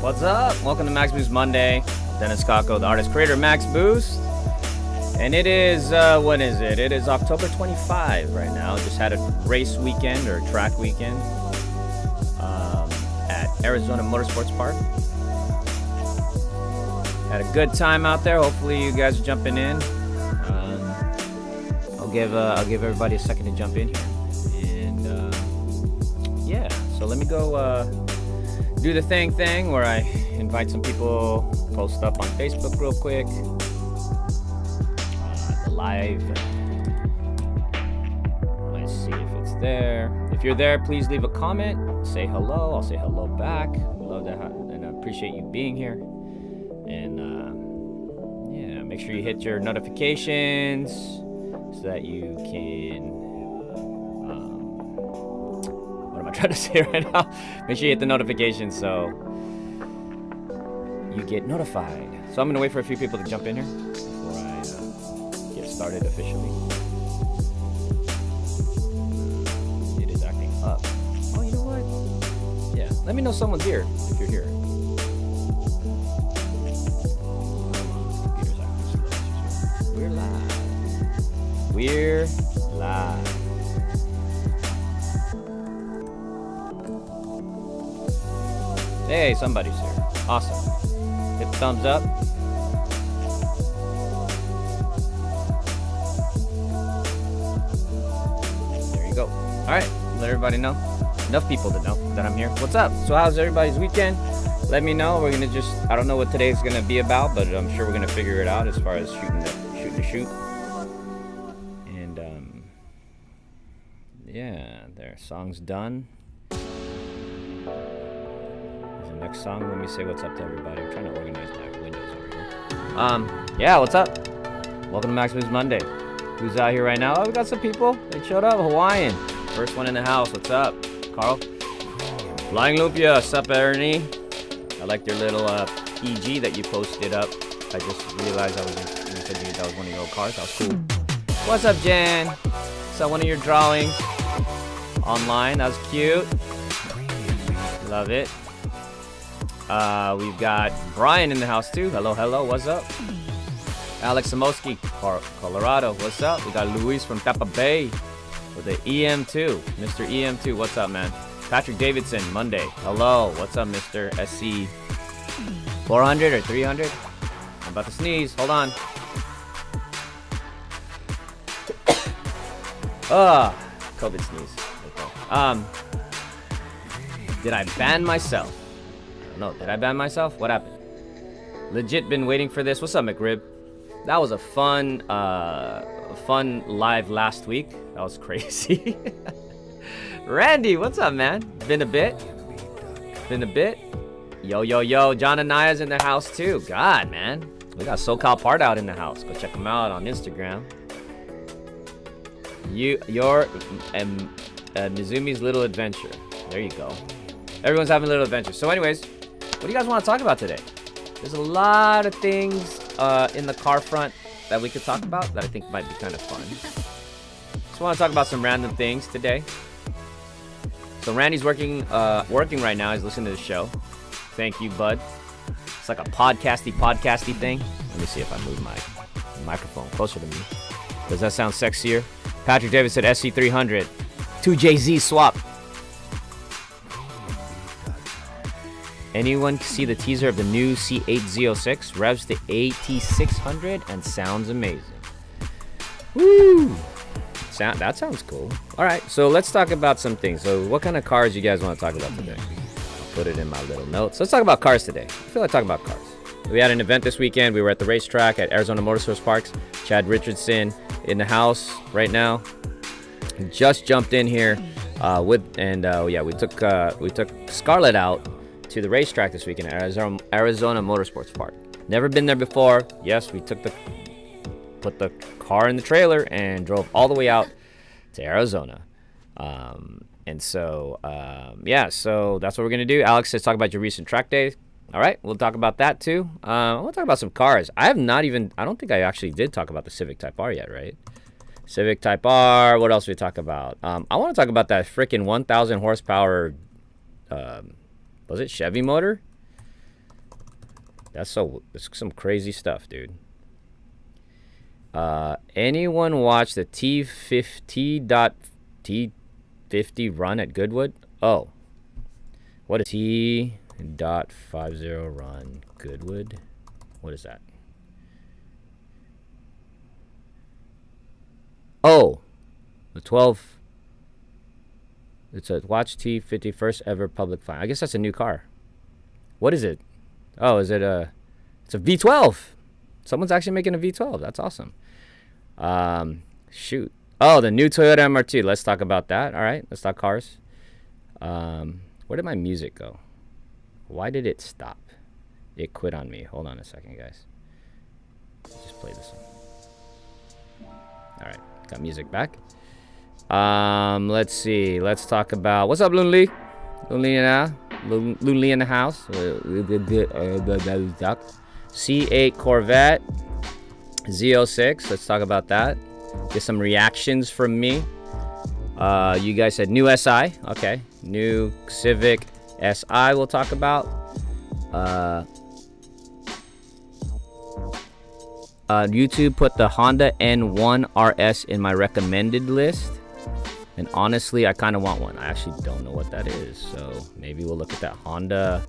What's up? Welcome to Max Boost Monday. Dennis Caco, the artist creator of Max Boost. And it is, when is it? It is October 25 right now. Just had a race weekend or track weekend at Arizona Motorsports Park. Had a good time out there. Hopefully you guys are jumping in. I'll give everybody a second to jump in here. And yeah, so let me go do the thing where I invite some people, post up on Facebook real quick. The live. Let's see if it's there. If you're there, please leave a comment. Say hello. I'll say hello back. We love that, and I appreciate you being here. And yeah, make sure you hit your notifications so that you can. What am I trying to say right now? Make sure you hit the notifications so you get notified. So I'm gonna wait for a few people to jump in here before I get started officially. It is acting up. Oh, you know what? Yeah, let me know someone's here if you're here. Computer's acting slow. We're live. We're live. Hey, somebody's here. Awesome. Hit the thumbs up. There you go. All right, let everybody know. Enough people to know that I'm here. What's up? So how's everybody's weekend? Let me know. We're gonna just, I don't know what today's gonna be about, but I'm sure we're gonna figure it out as far as shooting the shoot. And yeah, their song's done. Next song, let me say what's up to everybody. I'm trying to organize my windows over here. Yeah, what's up? Welcome to Max Boost Monday. Who's out here right now? Oh, we got some people. They showed up. Hawaiian. First one in the house. What's up? Carl? Flying Lupia. What's up, Ernie? I liked your little PG that you posted up. I just realized you said that was one of your old cars. That was cool. What's up, Jen? Saw one of your drawings online. That was cute. Love it. We've got Brian in the house too. Hello, what's up? Alex Samoski, Colorado, what's up? We got Luis from Tampa Bay with the EM2, Mr. EM2, what's up, man? Patrick Davidson, Monday, hello, what's up, Mr. SC 400 or 300? I'm about to sneeze, hold on. COVID sneeze. Okay. Did I ban myself? No, did I ban myself? What happened? Legit been waiting for this. What's up, McRib? That was a fun live last week. That was crazy. Randy, what's up, man? Been a bit. Yo. John Anaya's in the house too. God, man. We got SoCal Part Out in the house. Go check him out on Instagram. Your Mizumi's Little Adventure. There you go. Everyone's having a little adventure. So anyways, what do you guys want to talk about today? There's a lot of things in the car front that we could talk about that I think might be kind of fun. Just want to talk about some random things today. So Randy's working right now. He's listening to the show. Thank you, bud. It's like a podcasty thing. Let me see if I move my microphone closer to me. Does that sound sexier? Patrick Davis said SC300. 2JZ swap. Anyone see the teaser of the new C8 Z06? Revs to AT600 and sounds amazing. Woo! That sounds cool. All right, so let's talk about some things. So what kind of cars you guys want to talk about today? I'll put it in my little notes. Let's talk about cars today. I feel like talking about cars. We had an event this weekend. We were at the racetrack at Arizona Motorsports Parks. Chad Richardson in the house right now. Just jumped in here we took Scarlett out to the racetrack this weekend at Arizona Motorsports Park. Never been there before. Yes, we put the car in the trailer and drove all the way out to Arizona. So that's what we're going to do. Alex says talk about your recent track day. All right, we'll talk about that too. We'll talk about some cars. I don't think I actually did talk about the Civic Type R yet, right? Civic Type R. What else we talk about? I want to talk about that freaking 1,000 horsepower was it Chevy motor? That's some crazy stuff, dude. Anyone watch the T50 run at Goodwood? Oh. What is T.50 run Goodwood? What is that? Oh. The 12. It's a Watch T50 first ever public find. I guess that's a new car. What is it? Oh, is it it's a V12. Someone's actually making a V12. That's awesome. Shoot. Oh, the new Toyota MR2. Let's talk about that. All right, let's talk cars. Where did my music go? Why did it stop? It quit on me. Hold on a second, guys. Just play this one. All right, got music back. Let's see. Let's talk about what's up, Loonly. Loonly in the house. C8 Corvette Z06. Let's talk about that. Get some reactions from me. You guys said new SI. Okay. New Civic SI we'll talk about. YouTube put the Honda N1 RS in my recommended list. And honestly, I kind of want one. I actually don't know what that is. So maybe we'll look at that Honda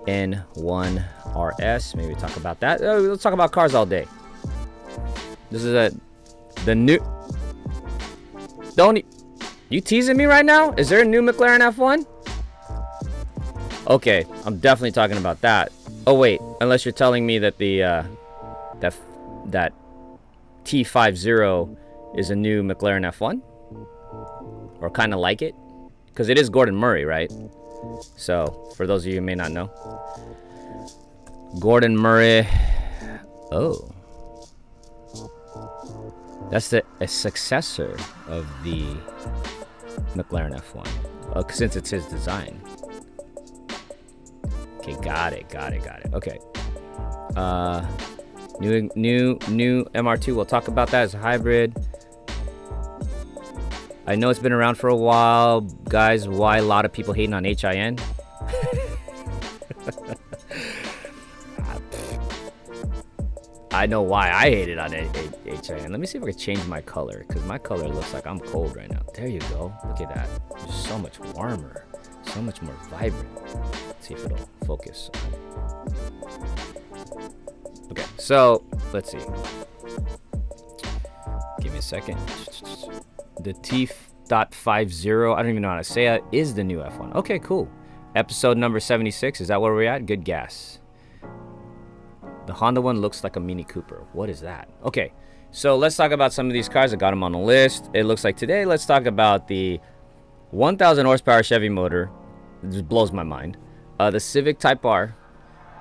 N1 RS. Maybe talk about that. Let's talk about cars all day. This is the new... You teasing me right now? Is there a new McLaren F1? Okay, I'm definitely talking about that. Oh wait, unless you're telling me that the that T50 is a new McLaren F1, or kind of like it, because it is Gordon Murray, right? So for those of you who may not know, Gordon Murray. Oh, that's a successor of the McLaren F1, since it's his design. Okay, got it. Okay. New MR2. We'll talk about that as a hybrid. I know it's been around for a while, guys. Why a lot of people hating on HIN? I know why I hated on HIN. Let me see if I can change my color, because my color looks like I'm cold right now. There you go. Look at that. It's so much warmer, so much more vibrant. Let's see if it'll focus. Okay, so let's see. Give me a second. The T.50, I don't even know how to say it, is the new F1. Okay, cool. Episode number 76. Is that where we're at? Good guess. The Honda one looks like a Mini Cooper. What is that? Okay, so let's talk about some of these cars. I got them on the list. It looks like today, let's talk about the 1,000 horsepower Chevy motor. It just blows my mind. The Civic Type R,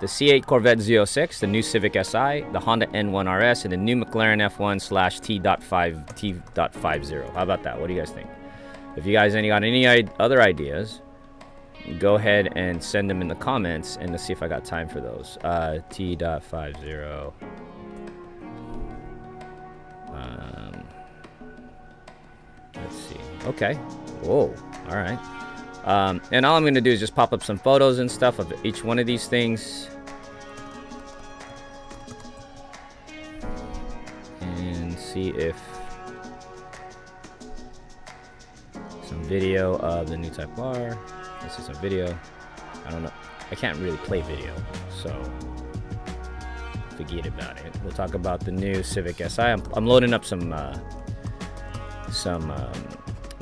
the C8 Corvette Z06, the new Civic SI, the Honda N1 RS, and the new McLaren F1 T.50. How about that? What do you guys think? If you guys got any other ideas, go ahead and send them in the comments, and let's see if I got time for those. T.50. Let's see. Okay. Whoa. All right. And all I'm going to do is just pop up some photos and stuff of each one of these things. And see if some video of the new Type R. This is a video. I don't know. I can't really play video, so forget about it. We'll talk about the new Civic SI. I'm loading up some what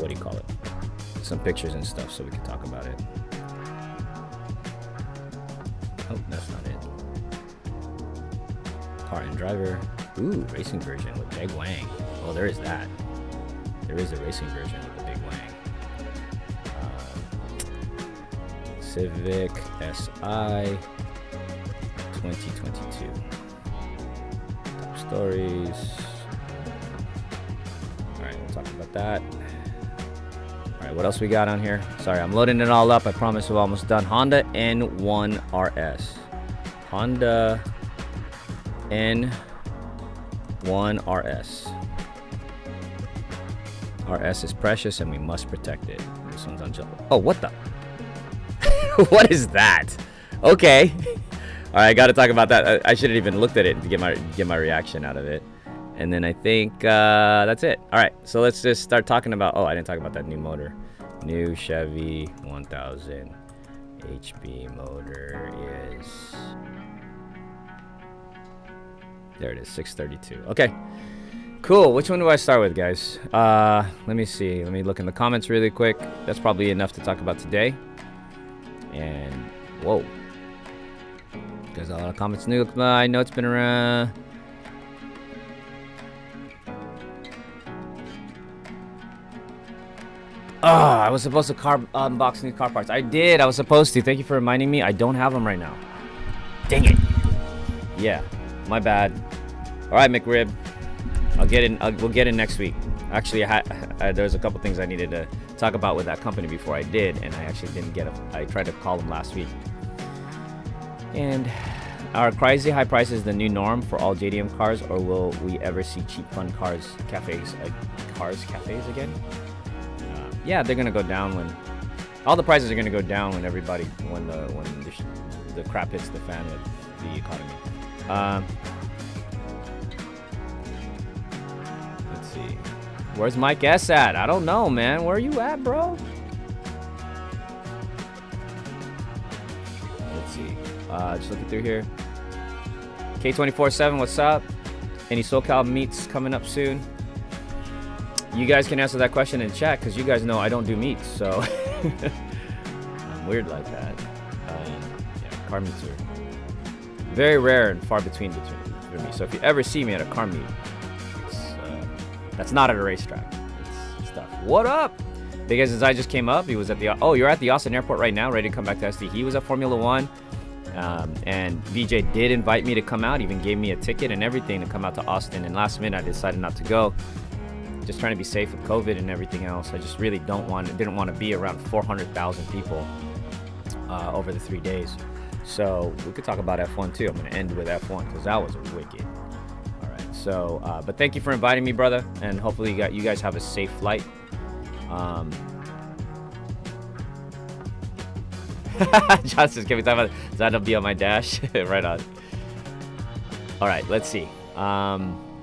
do you call it? Some pictures and stuff so we can talk about it. Oh, that's not it. Car and driver. Ooh, racing version with Big Wang. Oh, there is that. There is a racing version with the Big Wang. Civic SI 2022. Top stories. Alright, we'll talk about that. Alright, what else we got on here? Sorry, I'm loading it all up. I promise we're almost done. Honda N1 RS. Honda N1 RS. RS is precious and we must protect it. This one's on. Oh, what the? What is that? Okay. All right, I got to talk about that. I should have even looked at it to get my reaction out of it. And then I think that's it. All right, so let's just start talking about. Oh, I didn't talk about that new motor. New Chevy 1000 HP motor is. There it is, 632. Okay, cool. Which one do I start with, guys? Let me see. Let me look in the comments really quick. That's probably enough to talk about today. And whoa, there's a lot of comments new. I know it's been around. Oh, I was supposed to unbox new car parts. I did. I was supposed to. Thank you for reminding me. I don't have them right now. Dang it. Yeah, my bad. All right, McRib. I'll get in. We'll get in next week. Actually, there was a couple things I needed to talk about with that company before I did, and I actually didn't get it. I tried to call them last week. And are crazy high prices the new norm for all JDM cars, or will we ever see cheap fun cars cafes again? Yeah, they're gonna go down when all the prices are gonna go down when the crap hits the fan with the economy. Let's see, where's Mike S at? I don't know, man. Where are you at, bro? Let's see. Just looking through here. K247, what's up? Any SoCal meets coming up soon? You guys can answer that question in chat, because you guys know I don't do meets, so I'm weird like that. Yeah, car meets are very rare and far between for me. So if you ever see me at a car meet, that's not at a racetrack. It's stuff. What up? Because since I just came up, he was at the. Oh, you're at the Austin airport right now, ready to come back to SD. He was at FormulaONE, and VJ did invite me to come out. Even gave me a ticket and everything to come out to Austin. And last minute, I decided not to go. Just trying to be safe with COVID and everything else. I just really didn't want to be around 400,000 people over the 3 days. So we could talk about F1 too. I'm going to end with F1 because that was wicked. All right. So, but thank you for inviting me, brother, and hopefully you guys have a safe flight. John says, can we talk about that'll be on my dash? Right on. All right. Let's see.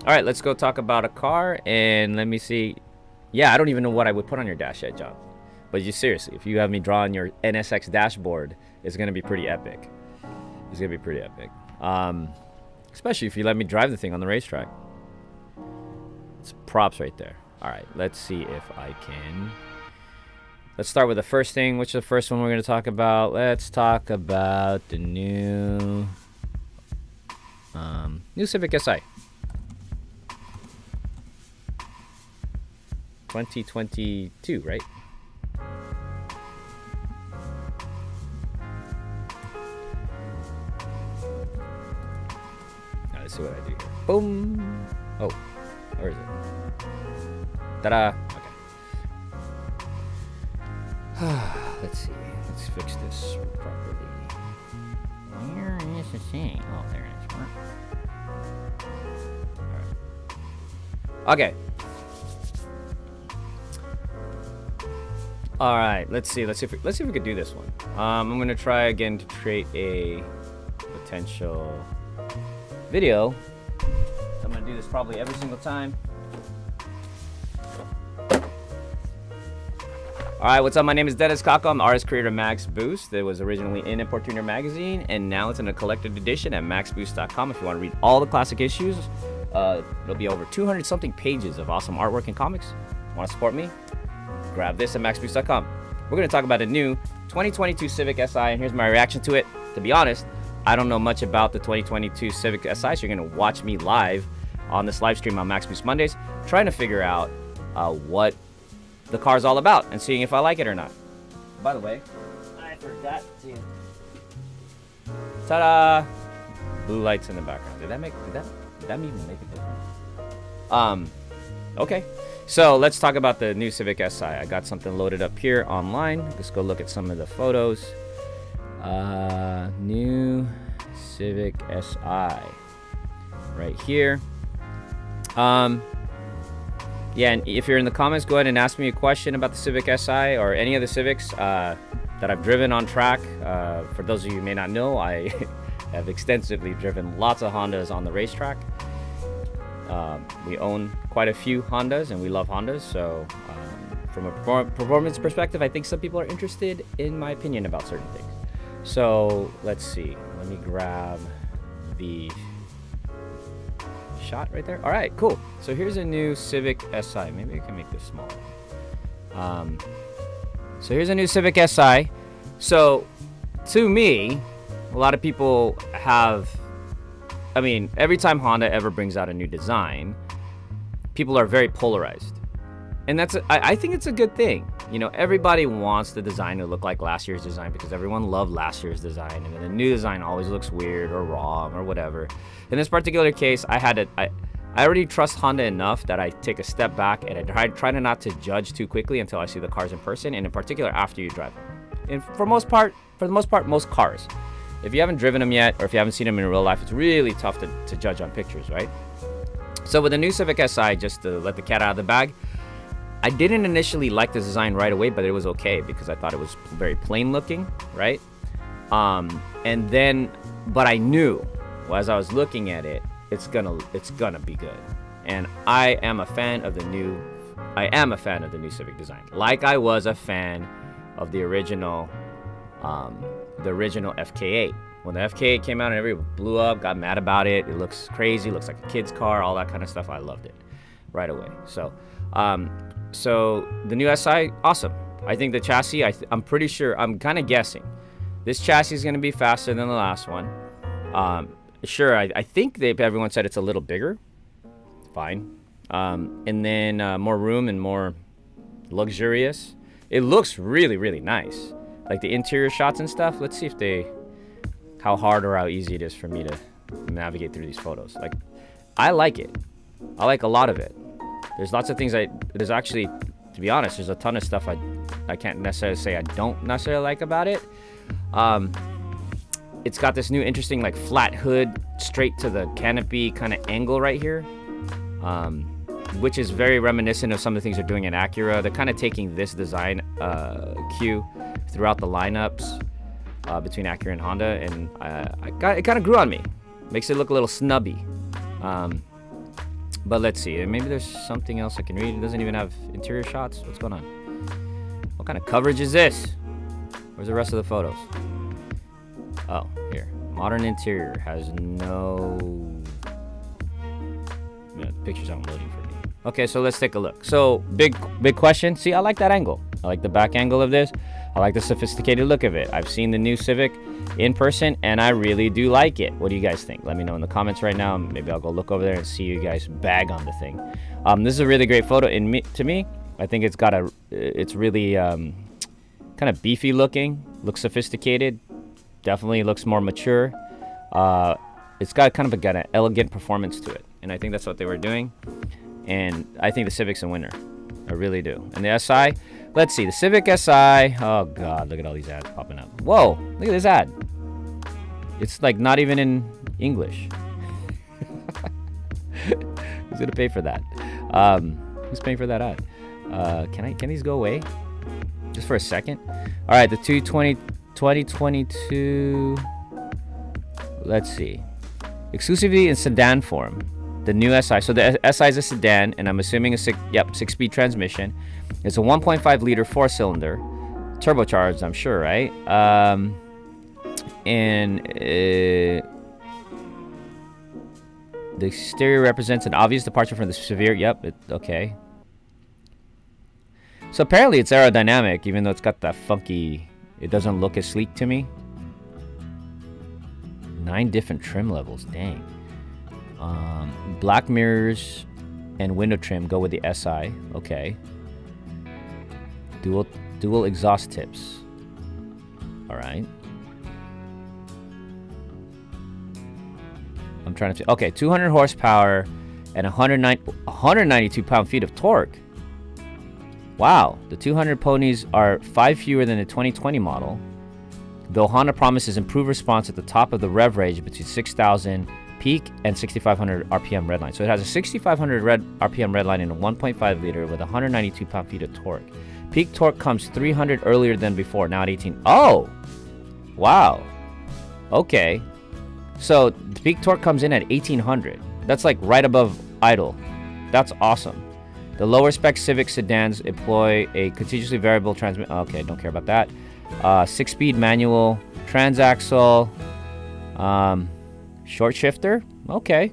All right, let's go talk about a car, and let me see. Yeah, I don't even know what I would put on your dash yet, John. But you seriously, if you have me draw on your NSX dashboard, it's gonna be pretty epic. It's gonna be pretty epic. Especially if you let me drive the thing on the racetrack. It's props right there. All right, let's see if I can. Let's start with the first thing. Which is the first one we're gonna talk about? Let's talk about the new Civic SI. 2022, right? Now let's see what I do here. Boom. Oh, where is it? Ta-da. Okay. Let's see. Let's fix this properly. Where is the thing? Oh, there it is. All right. Okay. All right, let's see if we could do this one. I'm gonna try again to create a potential video. I'm gonna do this probably every single time. All right, what's up? My name is Dennis Caco. I'm the artist creator of Max Boost. It was originally in Import Tuner magazine, and now it's in a collected edition at maxboost.com. If you want to read all the classic issues, it'll be over 200 something pages of awesome artwork and comics. Want to support me? Grab this at maxboost.com. We're going to talk about a new 2022 Civic SI, and here's my reaction to it. To be honest, I don't know much about the 2022 Civic SI, so you're going to watch me live on this live stream on Max Boost Mondays, trying to figure out what the car's all about and seeing if I like it or not. By the way, I forgot to. Ta-da! Blue lights in the background. Did that even make a difference? Okay. So let's talk about the new Civic SI. I got something loaded up here online. Let's go look at some of the photos. New Civic SI right here. Yeah, and if you're in the comments, go ahead and ask me a question about the Civic SI or any of the Civics that I've driven on track. For those of you who may not know, I have extensively driven lots of Hondas on the racetrack. We own quite a few Hondas, and we love Hondas. So from a performance perspective, I think some people are interested in my opinion about certain things. So let's see. Let me grab the shot right there. All right, cool. So here's a new Civic SI. Maybe I can make this smaller. So here's a new Civic SI. So to me, a lot of people have, I mean, every time Honda ever brings out a new design, people are very polarized. And that's, I think it's a good thing. You know, everybody wants the design to look like last year's design because everyone loved last year's design, and then the new design always looks weird or wrong or whatever. In this particular case, I already trust Honda enough that I take a step back and I try not to judge too quickly until I see the cars in person, and in particular after you drive them. And for the most part, most cars, if you haven't driven them yet or if you haven't seen them in real life, it's really tough to judge on pictures, right? So with the new Civic Si, just to let the cat out of the bag, I didn't initially like the design right away, but it was okay because I thought it was very plain looking, right? And then, but I knew, well, as I was looking at it, it's gonna be good. And I am a fan of the new Civic design. Like I was a fan of the original FK8. When the FK8 came out and everybody blew up, got mad about it. It looks crazy, looks like a kid's car, all that kind of stuff. I loved it right away. So the new SI, awesome. I think the chassis, I'm pretty sure, I'm kind of guessing, this chassis is going to be faster than the last one. Sure, I think everyone said it's a little bigger. Fine. And then more room and more luxurious. It looks really, really nice. Like the interior shots and stuff. Let's see how hard or how easy it is for me to navigate through these photos. Like, I like it. I like a lot of it. There's lots of things there's actually, to be honest, there's a ton of stuff I can't necessarily say I don't necessarily like about it. It's got this new interesting like flat hood straight to the canopy kind of angle right here, which is very reminiscent of some of the things they're doing in Acura. They're kind of taking this design cue throughout the lineups between Acura and Honda, and it kind of grew on me. Makes it look a little snubby. But let's see, maybe there's something else I can read. It doesn't even have interior shots. What's going on? What kind of coverage is this? Where's the rest of the photos? Oh, here. Modern interior has no... Yeah, the pictures aren't loading for me. Okay, so let's take a look. So, big question. See, I like that angle. I like the back angle of this. I like the sophisticated look of it. I've seen the new Civic in person, and I really do like it. What do you guys think? Let me know in the comments right now. Maybe I'll go look over there and see you guys bag on the thing. This is a really great photo. To me, I think it's really kind of beefy looking. Looks sophisticated. Definitely looks more mature. It's got kind of an elegant performance to it, and I think that's what they were doing. And I think the Civic's a winner. I really do. And the SI, let's see, the Civic SI. Oh God, look at all these ads popping up. Whoa, look at this ad. It's like not even in English. Who's gonna pay for that? Who's paying for that ad? Can these go away? Just for a second. All right, the 2022. Let's see. Exclusively in sedan form. The new SI. So the SI is a sedan, and I'm assuming a six-speed transmission. It's a 1.5 liter 4-cylinder, turbocharged, I'm sure, right? And the exterior represents an obvious departure from the severe. Okay. So apparently it's aerodynamic, even though it's got that funky. It doesn't look as sleek to me. 9 different trim levels. Dang. Black mirrors and window trim go with the SI. Okay. Dual exhaust tips. All right. I'm trying to. Okay, 200 horsepower and 192 pound-feet of torque. Wow. The 200 ponies are 5 fewer than the 2020 model. Though Honda promises improved response at the top of the rev range between 6,000 peak and 6,500 RPM redline. So it has a 6,500 RPM redline in a 1.5 liter with 192 pound-feet of torque. Peak torque comes 300 earlier than before, now at 18. Oh! Wow. Okay. So the peak torque comes in at 1800. That's like right above idle. That's awesome. The lower spec Civic sedans employ a continuously variable transmission. Okay, don't care about that. 6-speed manual, transaxle, short shifter. Okay.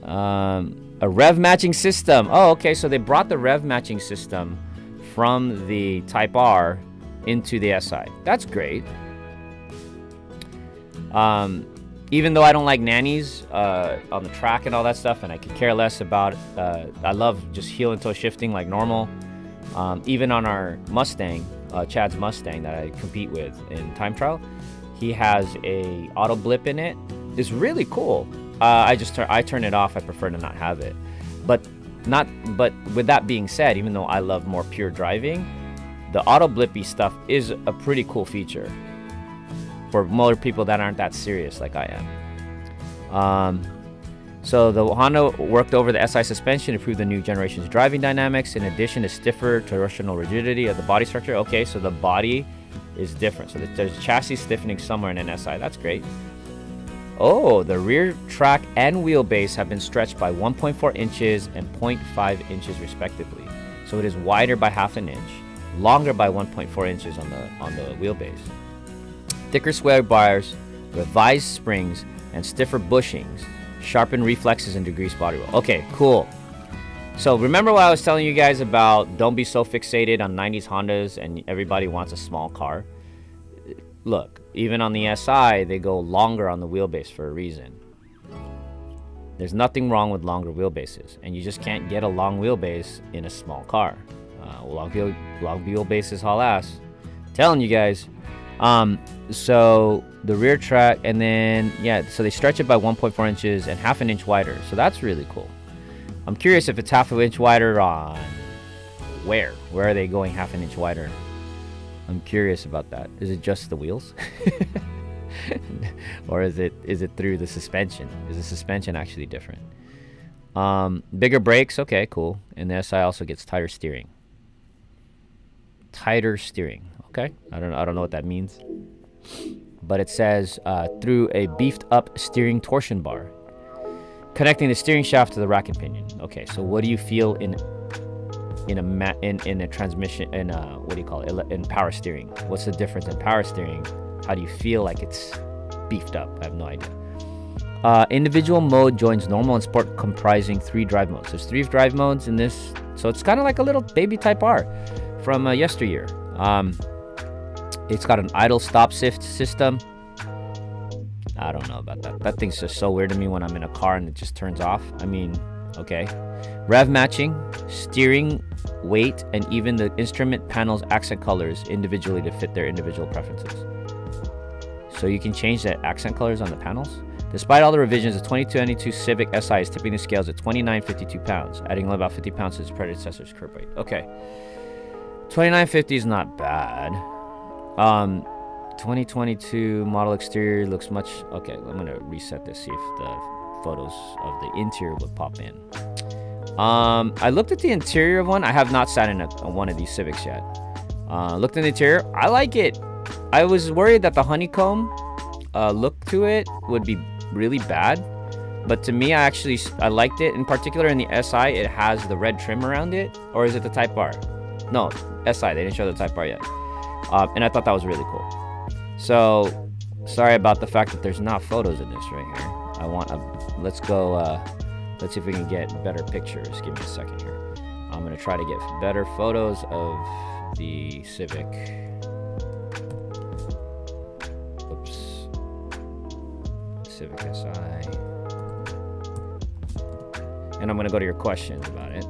A rev matching system. Oh, okay. So they brought the rev matching system from the Type R into the SI. That's great. Even though I don't like nannies on the track and all that stuff, and I could care less about I love just heel and toe shifting like normal. Even on our Mustang, Chad's Mustang that I compete with in time trial, he has a auto blip in it. It's really cool. I turn it off. I prefer to not have it. But with that being said, even though I love more pure driving, the auto blippy stuff is a pretty cool feature for more people that aren't that serious like I am. So the Honda worked over the SI suspension to improve the new generation's driving dynamics, in addition to stiffer torsional rigidity of the body structure. Okay, so the body is different. So there's chassis stiffening somewhere in an SI. That's great. Oh, the rear track and wheelbase have been stretched by 1.4 inches and 0.5 inches respectively. So it is wider by half an inch, longer by 1.4 inches on the wheelbase. Thicker sway bars, revised springs, and stiffer bushings sharpen reflexes and decrease body roll. Okay, cool. So remember what I was telling you guys about don't be so fixated on 90s Hondas and everybody wants a small car? Look, even on the SI, they go longer on the wheelbase for a reason. There's nothing wrong with longer wheelbases, and you just can't get a long wheelbase in a small car. Long wheelbases haul ass. Telling you guys. So the rear track, and then, yeah, so they stretch it by 1.4 inches and half an inch wider. So that's really cool. I'm curious if it's half an inch wider on where? Where are they going half an inch wider? I'm curious about that. Is it just the wheels? Or is it through the suspension? Is the suspension actually different? Bigger brakes, okay, cool. And the SI also gets tighter steering. Tighter steering, okay. I don't know what that means. But it says through a beefed up steering torsion bar, connecting the steering shaft to the rack and pinion. Okay, so what do you feel in a transmission, in what do you call it, in power steering? What's the difference in power steering? How do you feel like it's beefed up? I have no idea. Individual mode joins normal and sport, comprising 3 drive modes. There's 3 drive modes in this, so it's kind of like a little baby Type R from yesteryear. It's got an idle stop shift system. I don't know about that. That thing's just so weird to me when I'm in a car and it just turns off. I mean, okay. Rev matching, steering, weight, and even the instrument panel's accent colors individually to fit their individual preferences. So you can change the accent colors on the panels. Despite all the revisions, the 2022 Civic SI is tipping the scales at 29.52 pounds, adding only about 50 pounds to its predecessor's curb weight. Okay. 2950 is not bad. 2022 model exterior looks much... Okay, I'm going to reset this, see if the photos of the interior would pop in. I looked at the interior of one. I have not sat in one of these Civics yet. Looked in the interior. I like it. I was worried that the honeycomb look to it would be really bad. But to me, I liked it. In particular, in the SI, it has the red trim around it. Or is it the Type R? No, SI. They didn't show the Type R yet. And I thought that was really cool. So, sorry about the fact that there's not photos in this right here. Let's go, let's see if we can get better pictures. Give me a second here. I'm going to try to get better photos of the Civic. Oops. Civic SI. And I'm going to go to your questions about it.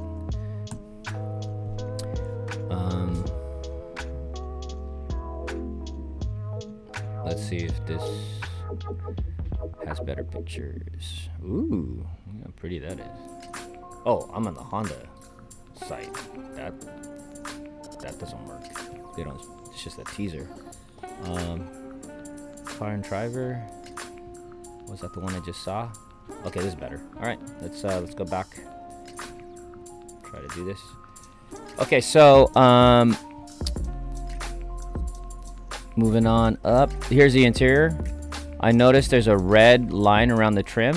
Let's see if this has better pictures. Ooh, look how pretty that is. Oh, I'm on the Honda site. That doesn't work. They don't. It's just a teaser. Car and driver. Was that the one I just saw? Okay, this is better. All right, let's go back. Try to do this. Okay, so moving on up. Here's the interior. I noticed there's a red line around the trim.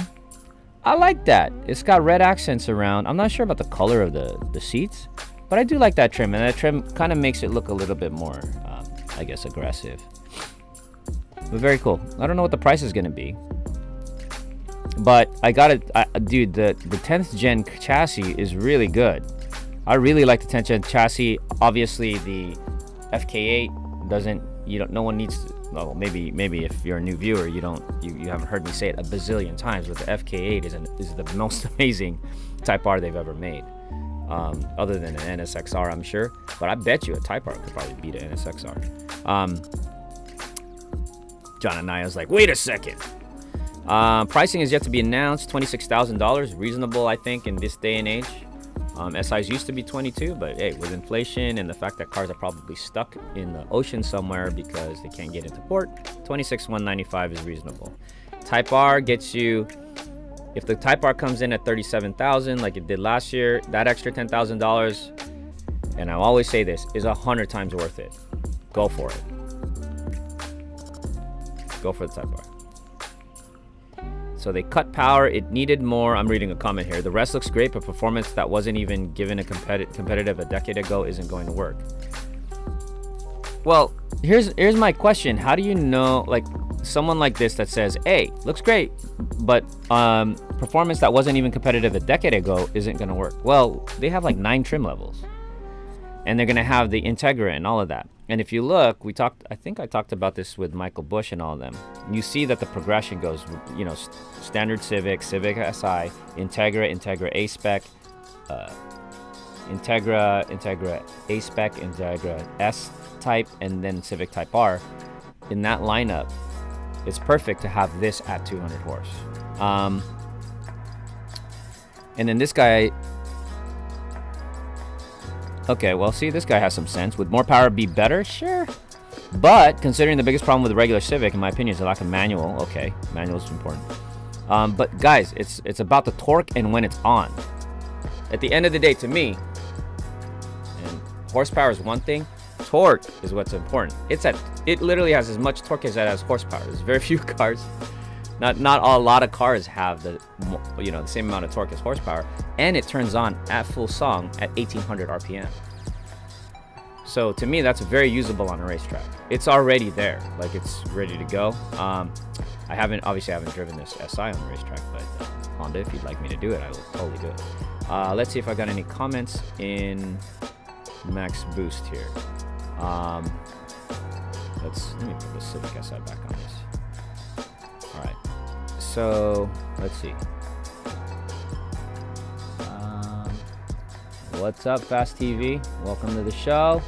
I like that. It's got red accents around. I'm not sure about the color of the seats, but I do like that trim, and that trim kind of makes it look a little bit more, I guess, aggressive. But very cool. I don't know what the price is going to be, but I got it. Dude, the 10th gen chassis is really good. I really like the 10th gen chassis. Obviously, the FK8 doesn't. No one needs to. Well, maybe if you're a new viewer, you haven't heard me say it a bazillion times, but the FK8 is the most amazing Type R they've ever made. Other than an NSXR, I'm sure. But I bet you a Type R could probably beat an NSXR. John Anaya's like, wait a second. Pricing is yet to be announced. $26,000, reasonable, I think, in this day and age. SIs used to be 22, but hey, with inflation and the fact that cars are probably stuck in the ocean somewhere because they can't get into port, $26,195 is reasonable. Type R gets you, if the Type R comes in at $37,000 like it did last year, that extra $10,000, and I always say this, is 100 times worth it. Go for it. Go for the Type R. So they cut power. It needed more. I'm reading a comment here. The rest looks great, but performance that wasn't even given a competitive a decade ago isn't going to work. Well, here's my question. How do you know, like, someone like this that says, hey, looks great, but performance that wasn't even competitive a decade ago isn't going to work? Well, they have like 9 trim levels, and they're going to have the Integra and all of that. And if you look, I think I talked about this with Michael Bush and all of them. You see that the progression goes, standard Civic, Civic SI, Integra A-Spec, Integra A-Spec, Integra S-Type, and then Civic Type R. In that lineup, it's perfect to have this at 200 horse. And then this guy... Okay, well, see, this guy has some sense. Would more power be better? Sure. But considering the biggest problem with the regular Civic, in my opinion, is the lack of manual. Okay, manual is important. But guys, it's about the torque and when it's on. At the end of the day, to me, and horsepower is one thing, torque is what's important. It literally has as much torque as it has horsepower. There's very few cars. Not a lot of cars have the same amount of torque as horsepower, and it turns on at full song at 1800 RPM. So to me, that's very usable on a racetrack. It's already there, like it's ready to go. I haven't driven this SI on the racetrack, but Honda, if you'd like me to do it, I will totally do it. Let's see if I got any comments in Max Boost here. Let me put the Civic SI back on this. All right. So let's see. What's up, Fast TV? Welcome to the show.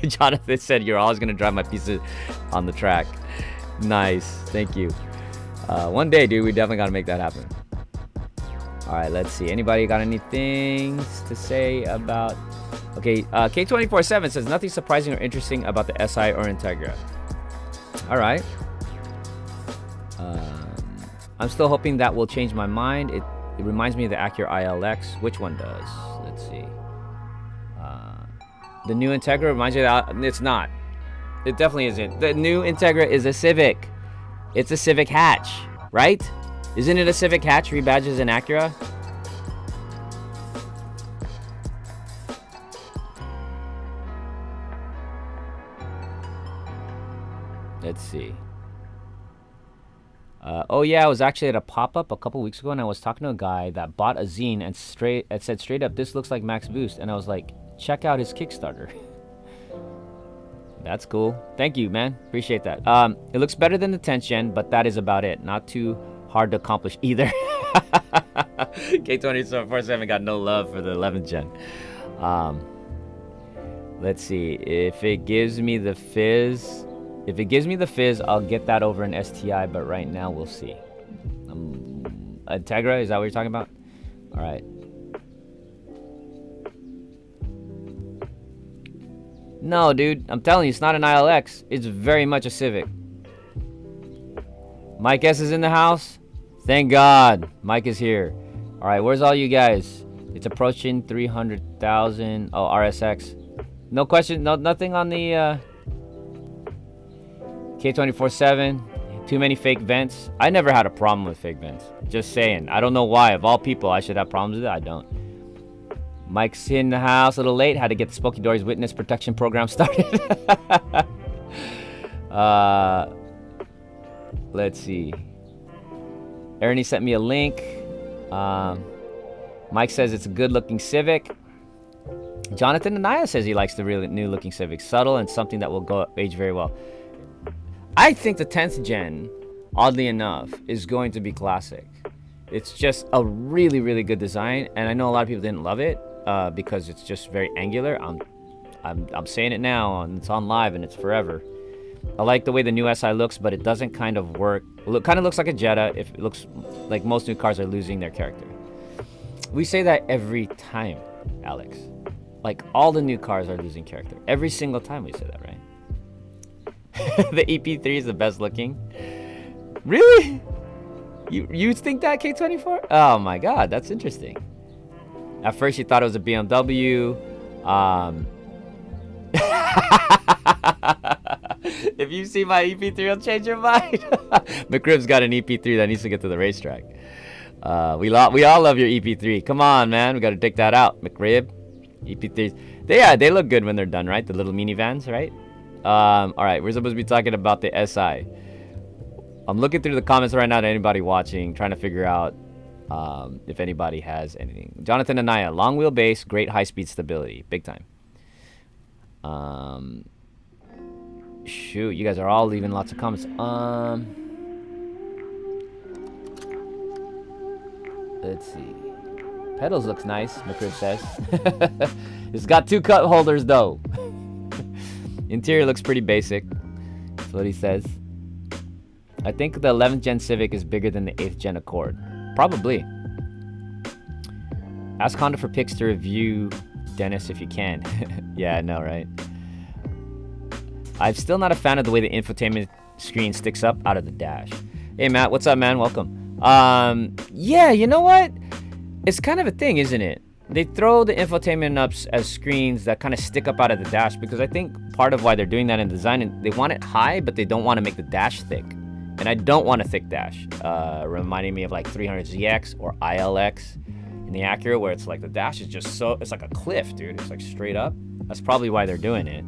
Jonathan said you're always gonna drive my pieces on the track. Nice, thank you. One day, dude, we definitely gotta make that happen. All right, let's see. Anybody got any things to say about? Okay, K247 says nothing surprising or interesting about the SI or Integra. All right. I'm still hoping that will change my mind. It reminds me of the Acura ILX. Which one does? Let's see. The new Integra reminds you of that. It's not. It definitely isn't. The new Integra is a Civic. It's a Civic hatch, right? Isn't it a Civic hatch rebadges an Acura? Let's see. Oh yeah, I was actually at a pop-up a couple weeks ago, and I was talking to a guy that bought a zine and said straight up, "This looks like Max Boost," and I was like, "Check out his Kickstarter." That's cool. Thank you, man. Appreciate that. It looks better than the 10th gen, but that is about it. Not too hard to accomplish either. K247 got no love for the 11th gen. Let's see. If it gives me the fizz, I'll get that over an STI, but right now we'll see. Integra, is that what you're talking about? All right. No, dude, I'm telling you, it's not an ILX. It's very much a Civic. Mike S is in the house. Thank God, Mike is here. All right, where's all you guys? It's approaching 300,000. Oh, RSX. No question. No, nothing on the. K24-7, too many fake vents. I never had a problem with fake vents. Just saying. I don't know why. Of all people, I should have problems with it. I don't. Mike's in the house a little late. Had to get the Spooky Dories Witness Protection Program started. Let's see. Ernie sent me a link. Mike says it's a good-looking Civic. Jonathan Anaya says he likes the really new-looking Civic. Subtle and something that will go age very well. I think the 10th gen, oddly enough, is going to be classic. It's just a really, really good design, and I know a lot of people didn't love it because it's just very angular. I'm saying it now, and it's on live, and it's forever. I like the way the new SI looks, but it doesn't kind of work. It kind of looks like a Jetta. If it looks like most new cars are losing their character. We say that every time, Alex. Like, all the new cars are losing character. Every single time we say that, right? The EP3 is the best looking. Really? You think that, K24? Oh my god, that's interesting. At first you thought it was a BMW. If you see my EP3, you'll change your mind. McRib's got an EP3 that needs to get to the racetrack. We all love your EP3. Come on, man. We got to take that out. McRib, EP3s. They look good when they're done, right? The little minivans, right? All right, we're supposed to be talking about the SI. I'm looking through the comments right now to anybody watching, trying to figure out if anybody has anything. Jonathan Anaya, long wheelbase, great high-speed stability. Big time. Shoot, you guys are all leaving lots of comments. Let's see. Pedals looks nice, McCrib says. It's got 2 cup holders, though. Interior looks pretty basic. That's what he says. I think the 11th gen Civic is bigger than the 8th gen Accord. Probably. Ask Honda for pics to review Dennis if you can. Yeah, I know, right? I'm still not a fan of the way the infotainment screen sticks up out of the dash. Hey, Matt, what's up, man? Welcome. Yeah, you know what? It's kind of a thing, isn't it? They throw the infotainment up as screens that kind of stick up out of the dash because I think part of why they're doing that in design, they want it high, but they don't want to make the dash thick. And I don't want a thick dash. Reminding me of like 300ZX or ILX in the Acura, where it's like the dash is just so, it's like a cliff, dude. It's like straight up. That's probably why they're doing it.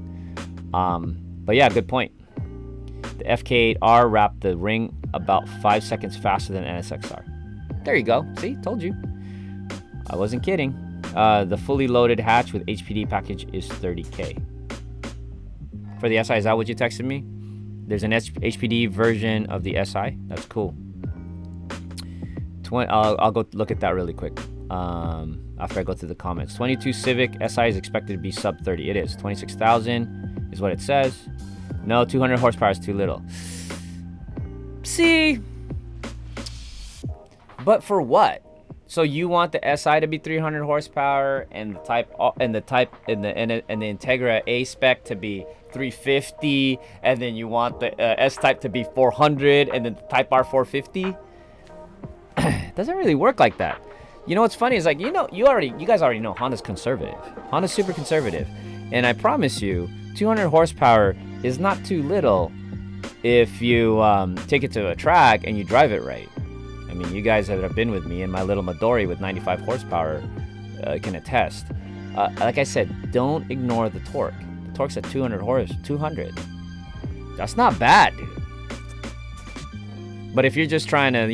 But yeah, good point. The FK8R wrapped the ring about 5 seconds faster than NSXR. There you go. See, told you. I wasn't kidding. The fully loaded hatch with HPD package is $30K. For the SI, is that what you texted me? There's an HPD version of the SI. That's cool. I'll go look at that really quick after I go through the comments. 22 Civic SI is expected to be sub 30. It is. 26,000 is what it says. No, 200 horsepower is too little. See? But for what? So you want the SI to be 300 horsepower and the Integra A spec to be 350, and then you want the S type to be 400, and then the Type R 450? Doesn't really work like that. You know what's funny is, like, you guys already know Honda's conservative. Honda's super conservative, and I promise you, 200 horsepower is not too little if you take it to a track and you drive it right. I mean, you guys that have been with me in my little Midori with 95 horsepower can attest. Like I said, don't ignore the torque. The torque's at 200. That's not bad, dude. But if you're just trying to,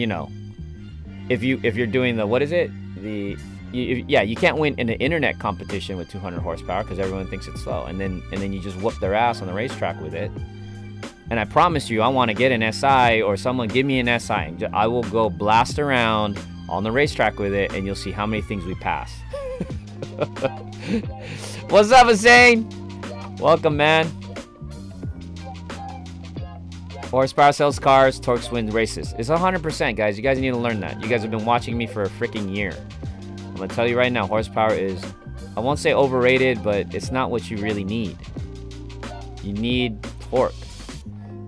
if you're doing the, what is it? You can't win in an internet competition with 200 horsepower because everyone thinks it's slow, and then you just whoop their ass on the racetrack with it. And I promise you, I want to get an SI, or someone give me an SI, and I will go blast around on the racetrack with it, and you'll see how many things we pass. What's up, Hussein? Welcome, man. Horsepower sells cars, torque wins races. It's 100%, guys. You guys need to learn that. You guys have been watching me for a freaking year. I'm going to tell you right now, horsepower is, I won't say overrated, but it's not what you really need. You need torque.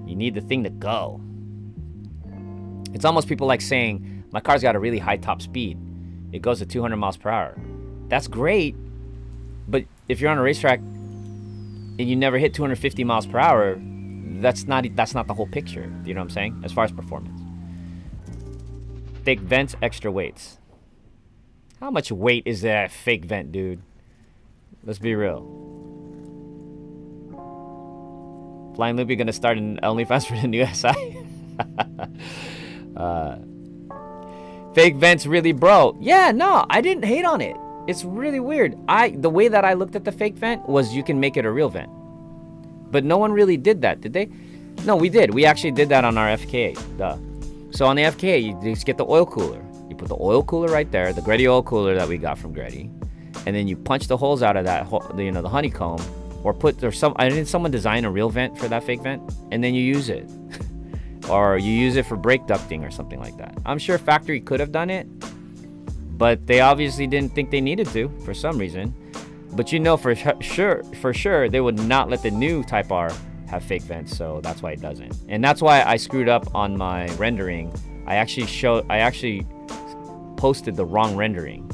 You need the thing to go. It's almost people like saying, my car's got a really high top speed. It goes to 200 miles per hour. That's great, but if you're on a racetrack and you never hit 250 miles per hour, that's not the whole picture. You know what I'm saying? As far as performance. Fake vents, extra weights. How much weight is that fake vent, dude? Let's be real. Flying Loopy gonna start an OnlyFans for the new SI. Fake vents, really, bro? Yeah, no, I didn't hate on it. It's really weird. The way that I looked at the fake vent was you can make it a real vent, but no one really did that, did they? No, we did. We actually did that on our FK. Duh. So on the FK, you just get the oil cooler. You put the oil cooler right there, the Greddy oil cooler that we got from Greddy, and then you punch the holes out of that, the honeycomb, or didn't someone design a real vent for that fake vent, and then you use it. Or you use it for brake ducting or something like that. I'm sure factory could have done it, but they obviously didn't think they needed to for some reason. But you know for sure they would not let the new Type R have fake vents, so that's why it doesn't. And that's why I screwed up on my rendering. I actually posted the wrong rendering.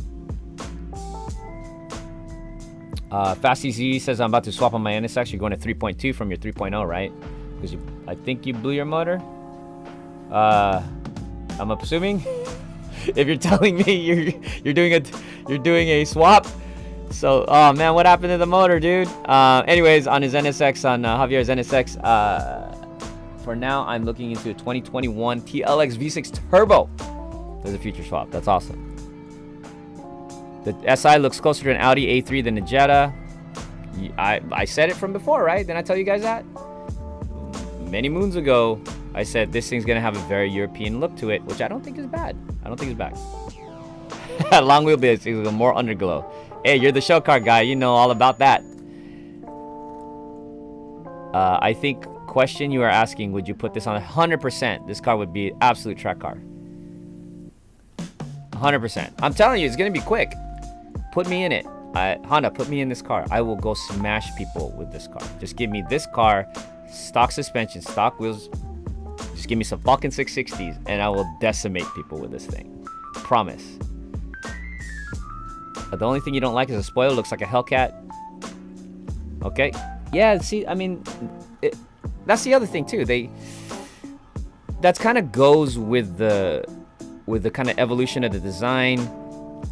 Fasty Z says, I'm about to swap on my NSX. You're going to 3.2 from your 3.0, right? Because I think you blew your motor. I'm assuming. If you're telling me you're doing a swap. So, oh man, what happened to the motor, dude? Anyways, on his NSX, on Javier's NSX, for now, I'm looking into a 2021 TLX V6 Turbo. There's a future swap. That's awesome. The SI looks closer to an Audi A3 than a Jetta. I said it from before, right? Didn't I tell you guys that? Many moons ago, I said this thing's gonna have a very European look to it, which I don't think is bad. I don't think it's bad. Long wheelbase, it's more underglow. Hey, you're the show car guy. You know all about that. I think question you are asking, would you put this on 100%? This car would be absolute track car. 100%. I'm telling you, it's gonna be quick. Put me in it. Honda, put me in this car. I will go smash people with this car. Just give me this car, stock suspension, stock wheels. Just give me some fucking 660s, and I will decimate people with this thing. Promise. The only thing you don't like is the spoiler. Looks like a Hellcat. Okay. Yeah. See, I mean, that's the other thing too. That's kind of goes with the kind of evolution of the design,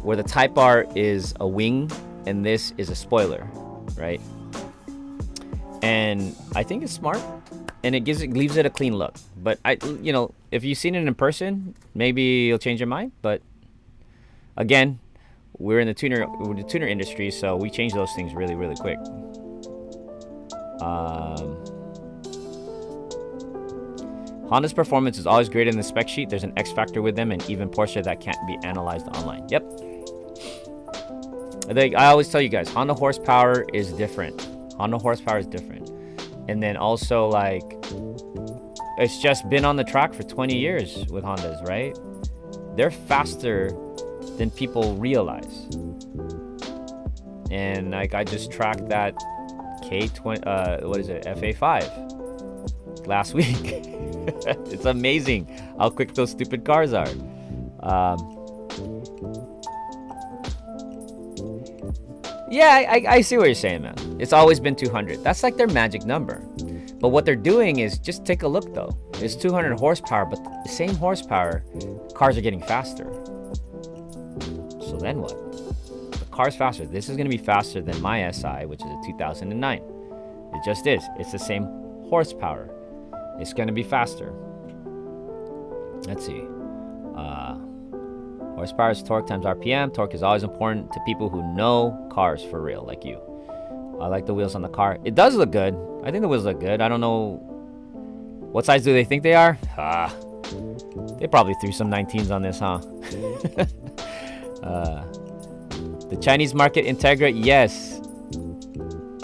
where the Type R is a wing and this is a spoiler, right? And I think it's smart, and it leaves it a clean look. But if you've seen it in person, maybe you'll change your mind. But again, we're in the tuner industry, so we change those things really, really quick. Honda's performance is always great in the spec sheet. There's an X factor with them, and even Porsche that can't be analyzed online. Yep. I always tell you guys, Honda horsepower is different. And then also, like, it's just been on the track for 20 years with Hondas, right? They're faster than people realize. And like, I just tracked that FA5 last week. It's amazing how quick those stupid cars are. Yeah, I see what you're saying, man. It's always been 200. That's like their magic number. But what they're doing is, just take a look though. It's 200 horsepower, but the same horsepower, cars are getting faster. So then what? The car's faster. This is going to be faster than my SI, which is a 2009. It just is. It's the same horsepower. It's going to be faster. Let's see. Horsepower is torque times RPM. Torque is always important to people who know cars for real, like you. I like the wheels on the car. It does look good. I think the wheels look good. I don't know. What size do they think they are? They probably threw some 19s on this, huh? The Chinese market Integra, yes.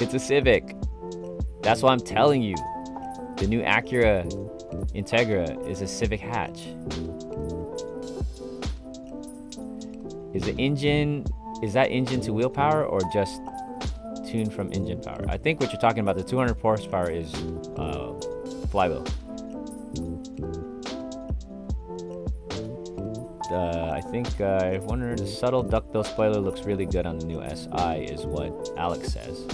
It's a Civic. That's what I'm telling you. The new Acura Integra is a Civic hatch. Is that engine to wheel power or just tuned from engine power? I think what you're talking about, the 200 horsepower, is flywheel. I think I wonder, the subtle duckbill spoiler looks really good on the new SI, is what Alex says.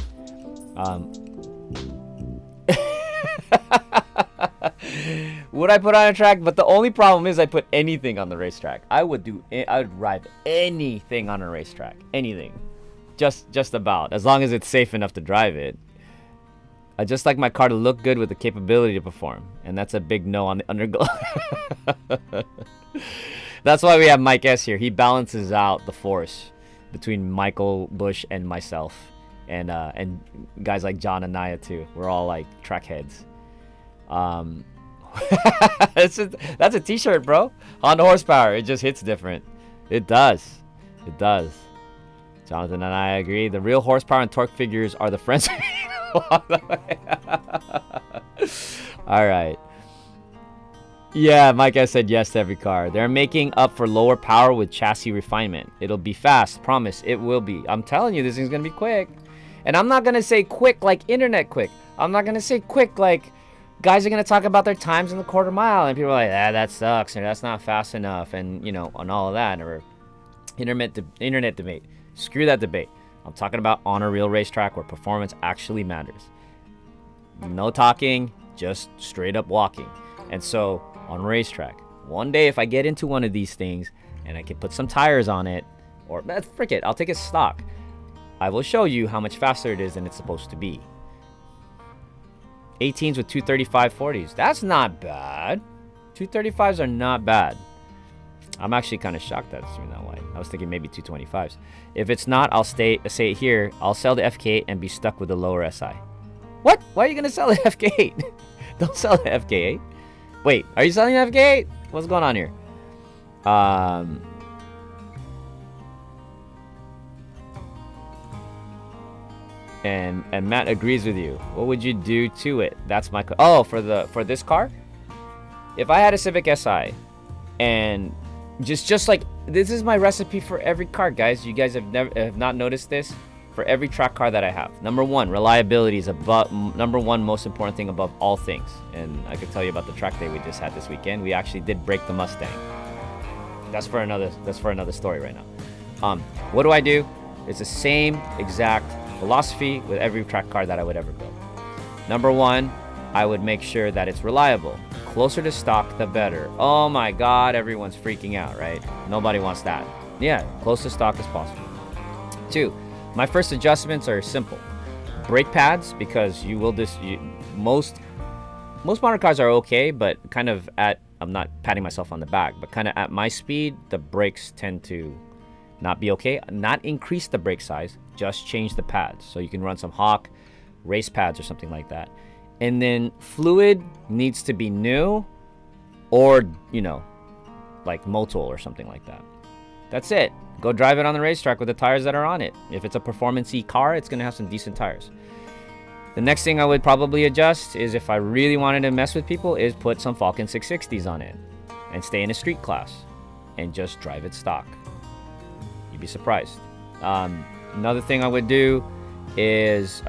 Would I put on a track? But the only problem is I put anything on the racetrack. I would ride anything on a racetrack. Anything. Just about. As long as it's safe enough to drive it. I just like my car to look good with the capability to perform. And that's a big no on the underglow. That's why we have Mike S here. He balances out the force between Michael Bush and myself. And guys like John and Naya too. We're all like track heads. That's a t-shirt, bro. Honda horsepower. It just hits different. It does. It does. Jonathan and I agree. The real horsepower and torque figures are the friends. All right. Yeah, Mike, I said yes to every car. They're making up for lower power with chassis refinement. It'll be fast. Promise. It will be. I'm telling you, this thing's going to be quick. And I'm not going to say quick like internet quick. I'm not going to say quick like guys are going to talk about their times in the quarter mile. And people are like, that sucks. Or that's not fast enough. And, you know, on all of that. Or internet debate. Screw that debate. I'm talking about on a real racetrack where performance actually matters. No talking, just straight up walking. And so on racetrack, one day if I get into one of these things and I can put some tires on it, or frick it, I'll take it stock. I will show you how much faster it is than it's supposed to be. 18s with 235 40s. That's not bad. 235s are not bad. I'm actually kind of shocked that it's doing that way. I was thinking maybe 225s. If it's not, I'll say it here. I'll sell the FK8 and be stuck with the lower SI. What? Why are you going to sell the FK8? Don't sell the FK8. Wait, are you selling the FK8? What's going on here? And Matt agrees with you. What would you do to it? That's my for this car? If I had a Civic SI and just like this is my recipe for every car, guys. You guys have not noticed this for every track car that I have. Number one, reliability is number one most important thing above all things. And I could tell you about the track day we just had this weekend. We actually did break the Mustang. That's for another story right now. What do? It's the same exact philosophy with every track car that I would ever build. Number one, I would make sure that it's reliable. Closer to stock, the better. Oh my God, everyone's freaking out, right? Nobody wants that. Yeah, close to stock as possible. Two, my first adjustments are simple. Brake pads, because most modern cars are okay, but kind of I'm not patting myself on the back, but kind of at my speed, the brakes tend to not be okay. Not increase the brake size, just change the pads. So you can run some Hawk race pads or something like that. And then fluid needs to be new or, like Motul or something like that. That's it. Go drive it on the racetrack with the tires that are on it. If it's a performance-y car, it's going to have some decent tires. The next thing I would probably adjust is if I really wanted to mess with people is put some Falcon 660s on it and stay in a street class and just drive it stock. You'd be surprised. Another thing I would do is,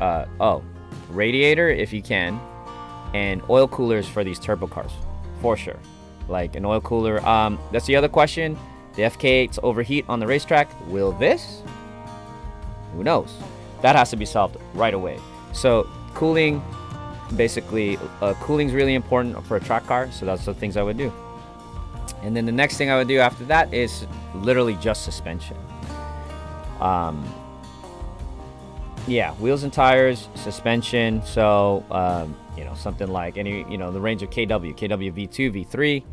radiator if you can, and oil coolers for these turbo cars, for sure. Like an oil cooler. That's the other question. The FK8s overheat on the racetrack. Will this? Who knows? That has to be solved right away. So cooling, basically, cooling's really important for a track car. So that's the things I would do. And then the next thing I would do after that is literally just suspension. Yeah, wheels and tires, suspension. So, something like the range of KW V2, V3,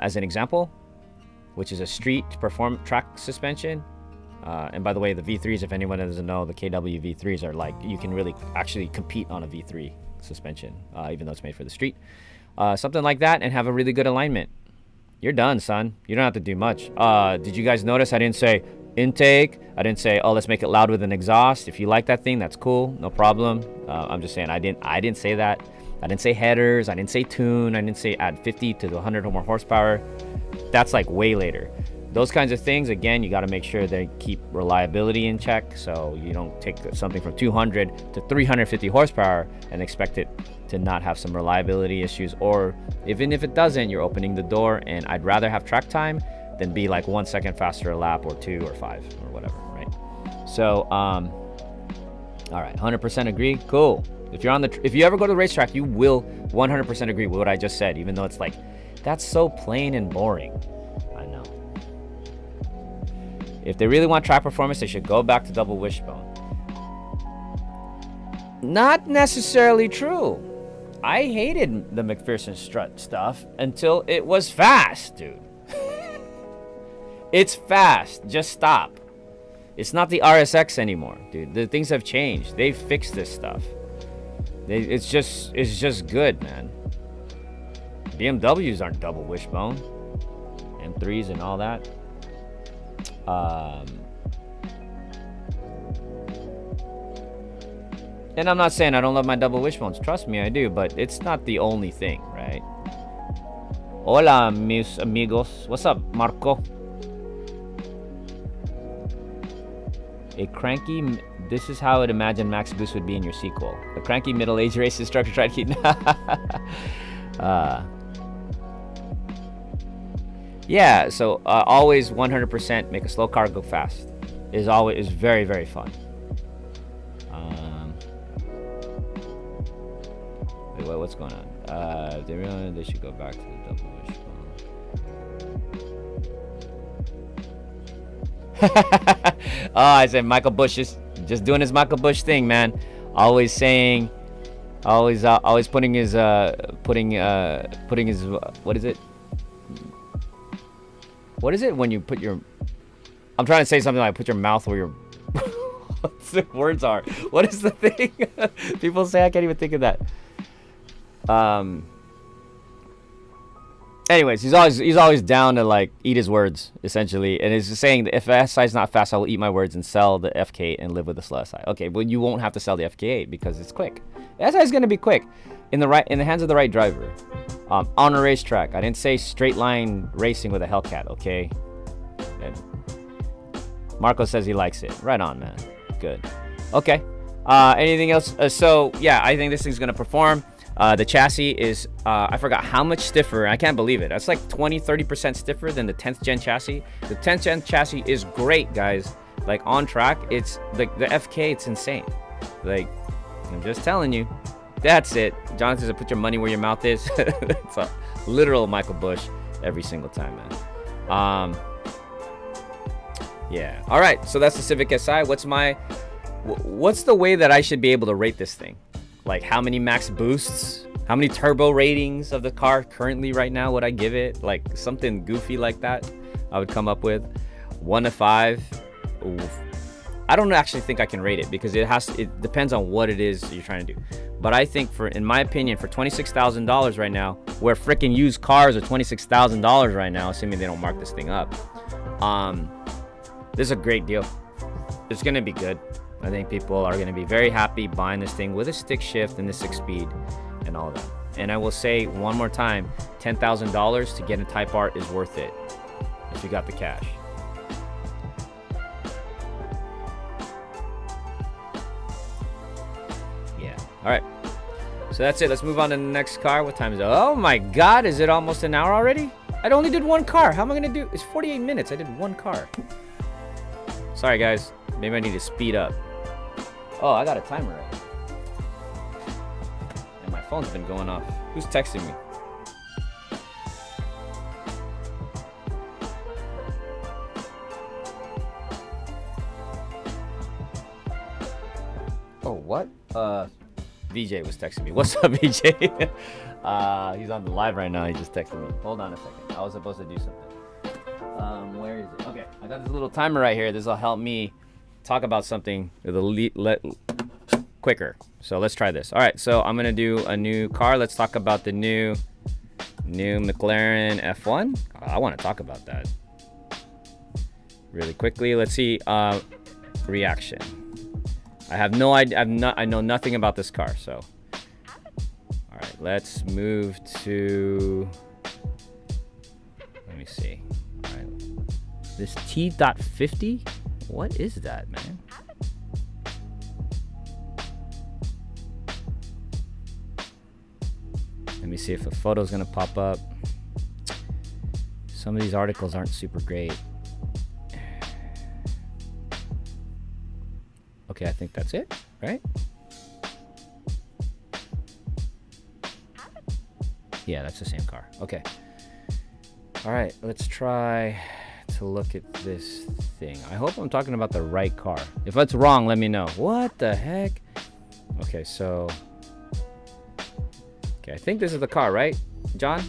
as an example, which is a street perform track suspension. And by the way, the V3s, if anyone doesn't know, the KW V3s are like, you can really actually compete on a V3 suspension, even though it's made for the street. Something like that, and have a really good alignment. You're done, son. You don't have to do much. Did you guys notice I didn't say intake? I didn't say, let's make it loud with an exhaust. If you like that thing, that's cool, no problem. I'm just saying I didn't say that. I didn't say headers. I didn't say tune. I didn't say add 50 to the 100 or more horsepower. That's like way later. Those kinds of things, again, you got to make sure they keep reliability in check, so you don't take something from 200 to 350 horsepower and expect it to not have some reliability issues, or even if it doesn't, you're opening the door. And I'd rather have track time than be like 1 second faster a lap, or 2 or 5 or whatever, right? So all right, 100% agree. Cool. If you ever go to the racetrack, you will 100% agree with what I just said, even though it's like, that's so plain and boring. I know. If they really want track performance, they should go back to double wishbone. Not necessarily true. I hated the McPherson strut stuff until it was fast, dude. It's fast. Just stop. It's not the RSX anymore, dude. The things have changed. They've fixed this stuff. It's just good, man. BMWs aren't double wishbone. M3s and all that. And I'm not saying I don't love my double wishbones. Trust me, I do. But it's not the only thing, right? Hola, mis amigos. What's up, Marco? A cranky... This is how I'd imagine Max Boost would be in your sequel. A cranky middle-aged race instructor tried to keep... yeah, so always 100% make a slow car go fast. Is very, very fun. Wait, what's going on? They should go back to the double wishbone. Oh, I said Michael Bush is just doing his Michael Bush thing, man. Always saying, always putting his what is it? What is it when you put your? I'm trying to say something like put your mouth where your what the words are. What is the thing? People say I can't even think of that. Anyways, he's always down to like eat his words essentially, and he's just saying that if the SI is not fast, I will eat my words and sell the FK and live with the slow SI. Okay, well you won't have to sell the FK because it's quick. The SI is going to be quick in the hands of the right driver, on a racetrack. I didn't say straight line racing with a Hellcat. Okay, and Marco says he likes it. Right on, man. Good. Okay. Anything else? So yeah, I think this thing's going to perform. The chassis is, I forgot how much stiffer. I can't believe it. That's like 20-30% stiffer than the 10th gen chassis. The 10th gen chassis is great, guys. Like on track, it's like the FK, it's insane. Like, I'm just telling you. That's it. Jonathan says, put your money where your mouth is. It's a literal Michael Bush every single time, man. Yeah. All right. So that's the Civic SI. What's the way that I should be able to rate this thing? Like how many max boosts, how many turbo ratings of the car currently right now would I give it? Like something goofy like that I would come up with. 1 to 5. Oof. I don't actually think I can rate it because it depends on what it is you're trying to do. But I think in my opinion, for $26,000 right now, where freaking used cars are $26,000 right now, assuming they don't mark this thing up, this is a great deal. It's gonna be good. I think people are going to be very happy buying this thing with a stick shift and the 6-speed and all that. And I will say one more time, $10,000 to get a Type R is worth it if you got the cash. Yeah. All right. So that's it. Let's move on to the next car. What time is it? Oh my God. Is it almost an hour already? I only did one car. How am I going to do? It's 48 minutes. I did one car. Sorry, guys. Maybe I need to speed up. Oh, I got a timer right. And my phone's been going off. Who's texting me? Oh, what? VJ was texting me. What's up, VJ? He's on the live right now. He just texted me. Hold on a second. I was supposed to do something. Where is it? Okay, I got this little timer right here. This will help me talk about something quicker. So let's try this. All right, so I'm gonna do a new car. Let's talk about the new McLaren F1. I want to talk about that really quickly. Let's see reaction. I have no idea. I know nothing about this car. So all right, let's move to. Let me see. All right, this T.50. What is that, man? Let me see if a photo's gonna pop up. Some of these articles aren't super great. Okay, I think that's it, right? Yeah, that's the same car. Okay. All right, let's try to look at this thing. I hope I'm talking about the right car. If it's wrong, let me know. What the heck? Okay, so... Okay, I think this is the car, right, John?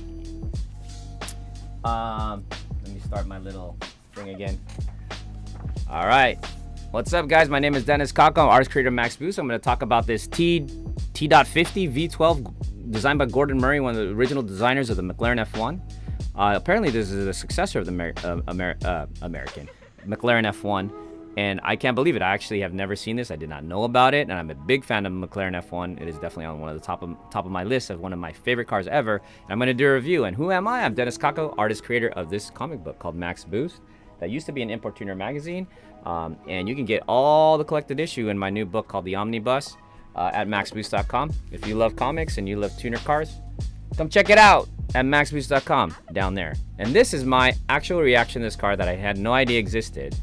Let me start my little thing again. All right. What's up, guys? My name is Dennis Caco. I'm artist creator Max Boost. I'm going to talk about this T.50 V12 designed by Gordon Murray, one of the original designers of the McLaren F1. Apparently, this is a successor of the American McLaren F1, and I can't believe it. I actually have never seen this. I did not know about it, and I'm a big fan of McLaren F1. It is definitely on one of the top of my list of one of my favorite cars ever. And I'm going to do a review. And who am I? I'm Dennis Caco, artist creator of this comic book called Max Boost. That used to be an Import Tuner magazine, and you can get all the collected issue in my new book called The Omnibus at maxboost.com. If you love comics and you love tuner cars, come check it out at maxboost.com down there. And this is my actual reaction to this car that I had no idea existed.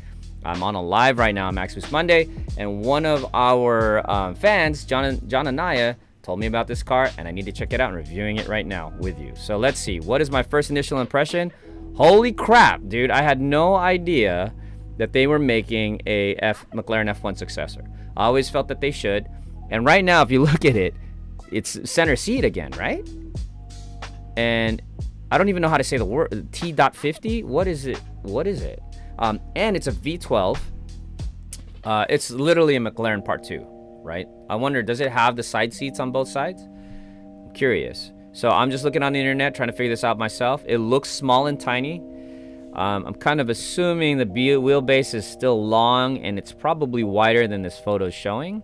I'm on a live right now on Max Boost Monday, and one of our fans, John Anaya, told me about this car, and I need to check it out and reviewing it right now with you. So let's see. What is my first initial impression? Holy crap, dude. I had no idea that they were making a McLaren F1 successor. I always felt that they should. And right now, if you look at it, it's center seat again, right? And I don't even know how to say the word. T.50? What is it? What is it? And it's a V12. It's literally a McLaren Part 2, right? I wonder, does it have the side seats on both sides? I'm curious. So I'm just looking on the internet, trying to figure this out myself. It looks small and tiny. I'm kind of assuming the wheelbase is still long, and it's probably wider than this photo is showing.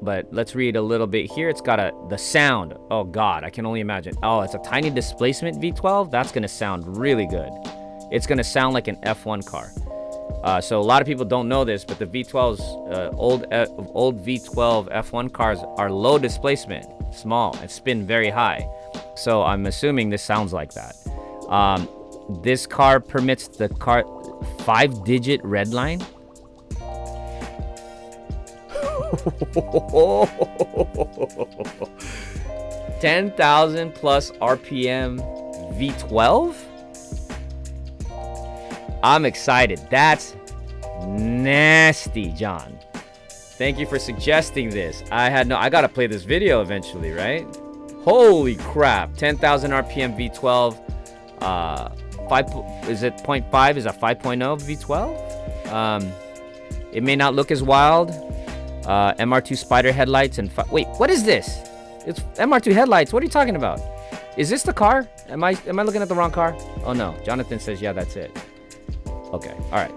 But let's read a little bit here. It's got the sound. Oh God, I can only imagine. Oh, it's a tiny displacement V12. That's gonna sound really good. It's gonna sound like an F1 car. So a lot of people don't know this, but the V12s, old V12 F1 cars are low displacement, small, and spin very high. So I'm assuming this sounds like that. This car permits the car 5-digit red line. 10,000 plus RPM V12. I'm excited. That's nasty, John. Thank you for suggesting this. I gotta play this video eventually, right? Holy crap. 10,000 RPM V12. Is it 0.5? Is a 5.0 V12? It may not look as wild. MR2 Spider headlights and wait, what is this? It's MR2 headlights. What are you talking about? Is this the car? Am I looking at the wrong car? Oh no, Jonathan says yeah, that's it. Okay, all right.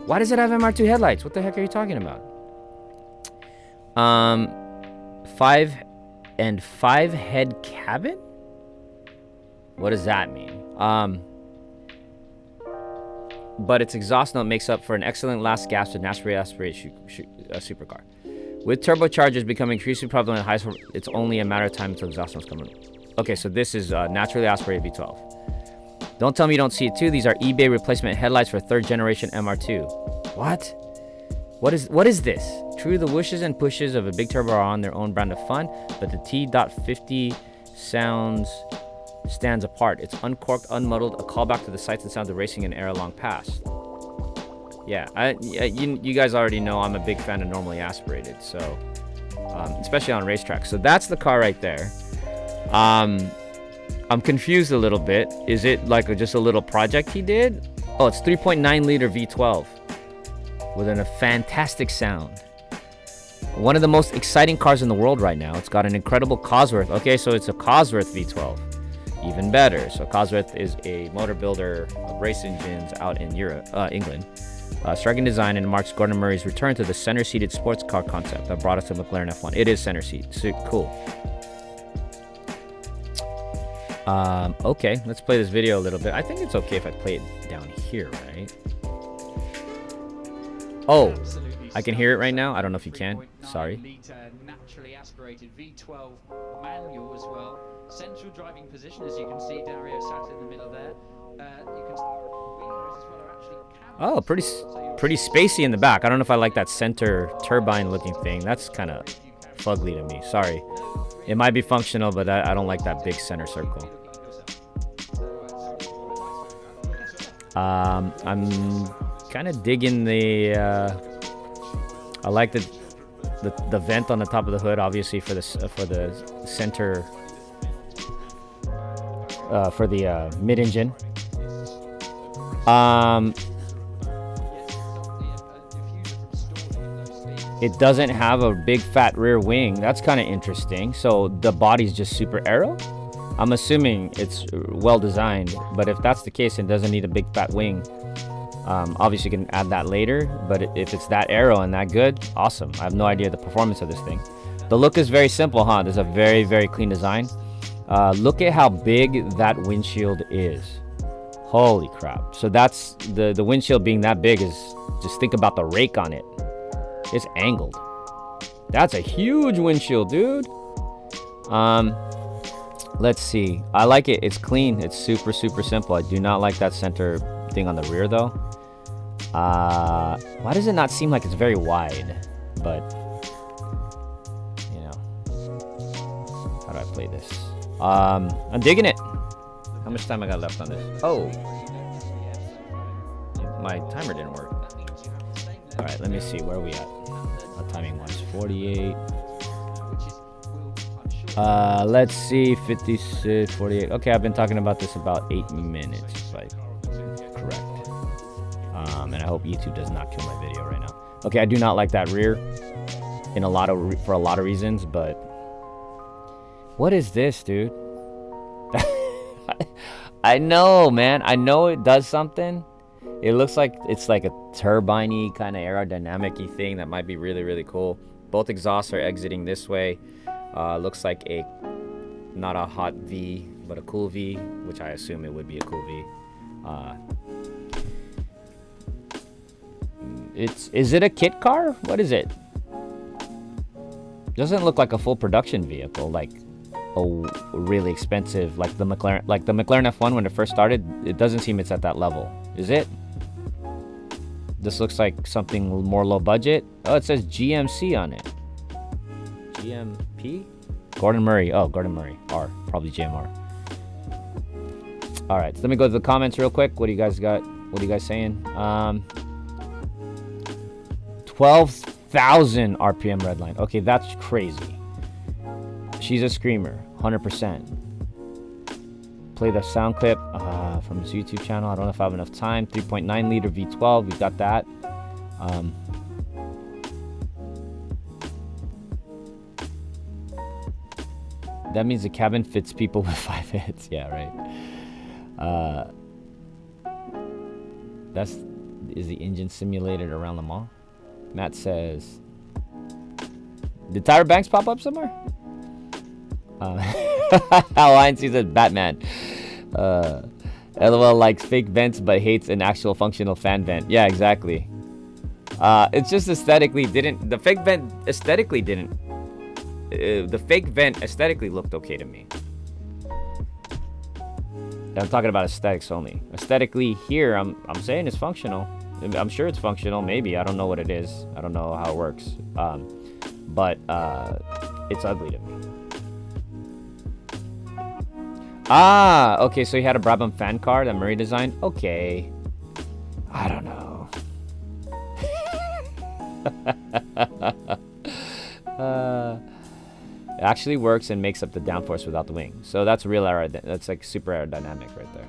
Why does it have MR2 headlights? What the heck are you talking about? 5 head cabin? What does that mean? But its exhaust note makes up for an excellent last gasp of naturally aspirated supercar. With turbochargers becoming increasingly prevalent in high school, it's only a matter of time until exhaust notes come in. Okay, so this is naturally aspirated V12. Don't tell me you don't see it too. These are eBay replacement headlights for 3rd generation MR2. What? What is this? True, the whooshes and pushes of a big turbo are on their own brand of fun, but the T.50 stands apart. It's uncorked, unmuddled, a callback to the sights and sounds of racing an era long past. Yeah, you guys already know I'm a big fan of normally aspirated, so especially on racetracks. So that's the car right there. I'm confused a little bit. Is it like just a little project he did? Oh, it's 3.9 liter V12 with a fantastic sound. One of the most exciting cars in the world right now. It's got an incredible Cosworth. Okay, so it's a Cosworth V12. Even better. So Cosworth is a motor builder of race engines out in England. Striking design and marks Gordon Murray's return to the center-seated sports car concept that brought us to McLaren F1. It is center seat. So, cool. Okay, let's play this video a little bit. I think it's okay if I play it down here, right? Oh, I can hear it right now. I don't know if you can. Sorry. Naturally aspirated V12 manual as well. Central driving position, as you can see, Dario sat in the middle there. You can oh, pretty spacey in the back. I don't know if I like that center turbine looking thing. That's kind of fugly to me. Sorry. It might be functional, but I don't like that big center circle. I'm kind of digging the. I like the vent on the top of the hood, obviously for the center. For the mid-engine. It doesn't have a big fat rear wing. That's kind of interesting. So the body's just super aero. I'm assuming it's well designed, but if that's the case, it doesn't need a big fat wing. Obviously you can add that later, but if it's that aero and that good, awesome. I have no idea the performance of this thing. The look is very simple, huh? There's a very, very clean design. Look at how big that windshield is. Holy crap. So that's the windshield being that big is, just think about the rake on it. It's angled. That's a huge windshield, dude. Let's see. I like it. It's clean. It's super, super simple. I do not like that center thing on the rear though. Why does it not seem like it's very wide? But, you know, how do I play this? I'm digging it. How much time I got left on this? Oh, my timer didn't work. All right, let me see. Where are we at? Timing wise, 48. Let's see, 56, 48. Okay, I've been talking about this about 8 minutes, if I'm correct. And I hope YouTube does not kill my video right now. Okay, I do not like that rear for a lot of reasons, but what is this, dude? I know, man. I know it does something. It looks like it's like a turbine-y kind of aerodynamic-y thing that might be really, really cool. Both exhausts are exiting this way. Looks like not a hot V, but a cool V, which I assume it would be a cool V. Is it a kit car? What is it? Doesn't look like a full production vehicle, like a really expensive, like the McLaren F1 when it first started. It doesn't seem it's at that level. Is it? This looks like something more low budget. Oh, it says GMC on it. GMP? Gordon Murray. Oh, Gordon Murray. R. Probably GMR. All right, so let me go to the comments real quick. What do you guys got? What are you guys saying? 12,000 RPM redline. Okay, that's crazy. She's a screamer, 100%. Play the sound clip from his YouTube channel. I don't know if I have enough time. 3.9 liter V12. We got that. That means the cabin fits people with 5 heads. Yeah, right. Is the engine simulated around the mall? Matt says, did Tyra Banks pop up somewhere? Hawaiian sees it Batman. LOL likes fake vents but hates an actual functional fan vent. Yeah, exactly. It's just aesthetically didn't. The fake vent aesthetically didn't. The fake vent aesthetically looked okay to me. I'm talking about aesthetics only. Aesthetically here, I'm saying it's functional. I'm sure it's functional. Maybe I don't know what it is. I don't know how it works. But it's ugly to me. Ah, okay, so he had a Brabham fan car that Murray designed. Okay. I don't know. It actually works and makes up the downforce without the wing. So that's real that's like super aerodynamic right there.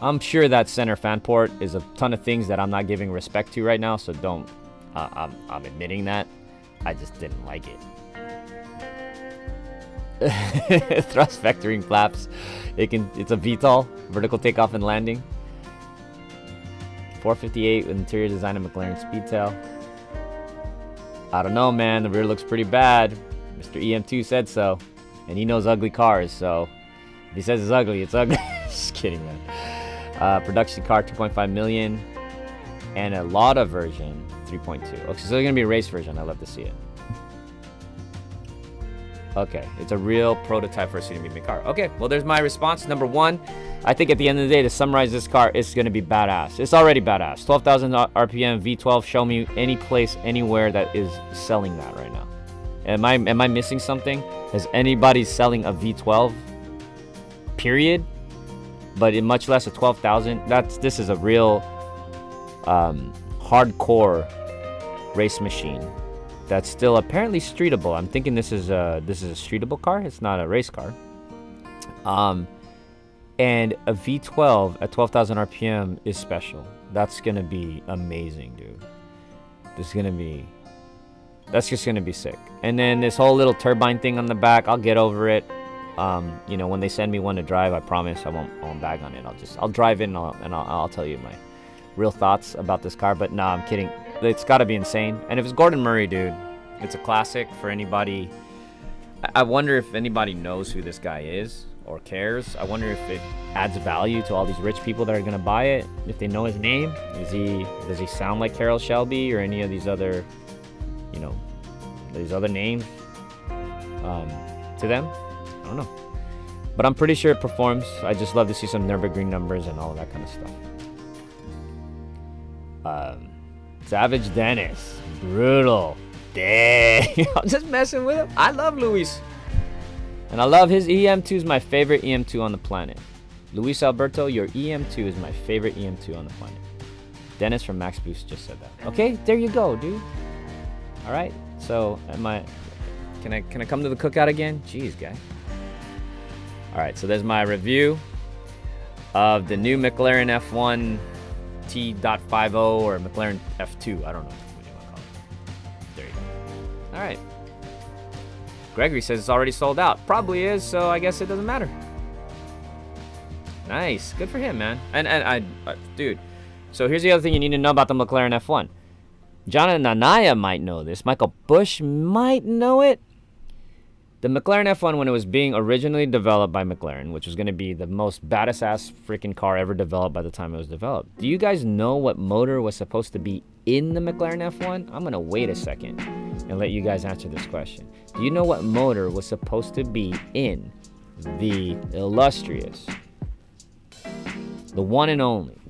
I'm sure that center fan port is a ton of things that I'm not giving respect to right now, so don't. I'm admitting that. I just didn't like it. Thrust vectoring flaps. It's a VTOL, vertical takeoff and landing. 458 with interior design of McLaren Speedtail. I don't know, man. The rear looks pretty bad. Mr. EM2 said so, and he knows ugly cars. So if he says it's ugly, it's ugly. Just kidding, man. Production car 2.5 million, and a Lauda version 3.2. Okay, so there's gonna be a race version. I love to see it. Okay, it's a real prototype for a CMB car. Okay, well, there's my response. Number one, I think at the end of the day, to summarize this car, it's going to be badass. It's already badass. 12,000 RPM, V12. Show me any place, anywhere that is selling that right now. Am I missing something? Is anybody selling a V12? Period. But much less a 12,000. This is a real hardcore race machine. That's still apparently streetable. I'm thinking this is a streetable car. It's not a race car. And a V12 at 12,000 RPM is special. That's gonna be amazing, dude. That's just gonna be sick. And then this whole little turbine thing on the back, I'll get over it. You know, when they send me one to drive, I promise I won't bag on it. I'll drive it and I'll tell you my real thoughts about this car. But nah, I'm kidding. It's got to be insane. And if it's Gordon Murray, dude, it's a classic for anybody. I wonder if anybody knows who this guy is or cares. I wonder if it adds value to all these rich people that are gonna buy it. If they know his name, does he sound like Carroll Shelby or any of these other, you know, these other names to them? I don't know. But I'm pretty sure it performs. I just love to see some Nürburgring numbers and all of that kind of stuff. Savage Dennis. Brutal. Dang. I'm just messing with him. I love Luis. And I love his EM2 is my favorite EM2 on the planet. Luis Alberto, your EM2 is my favorite EM2 on the planet. Dennis from Max Boost just said that. Okay, there you go, dude. All right. So, can I come to the cookout again? Jeez, guy. All right, so there's my review of the new McLaren F1 T.50 or McLaren F2. I don't know what you want to call it. There you go. All right. Gregory says it's already sold out. Probably is, so I guess it doesn't matter. Nice. Good for him, man. And dude, so here's the other thing you need to know about the McLaren F1. John and Anaya might know this. Michael Bush might know it. The McLaren F1, when it was being originally developed by McLaren, which was going to be the most badass freaking car ever developed by the time it was developed. Do you guys know what motor was supposed to be in the McLaren F1? I'm going to wait a second and let you guys answer this question. Do you know what motor was supposed to be in the illustrious, the one and only,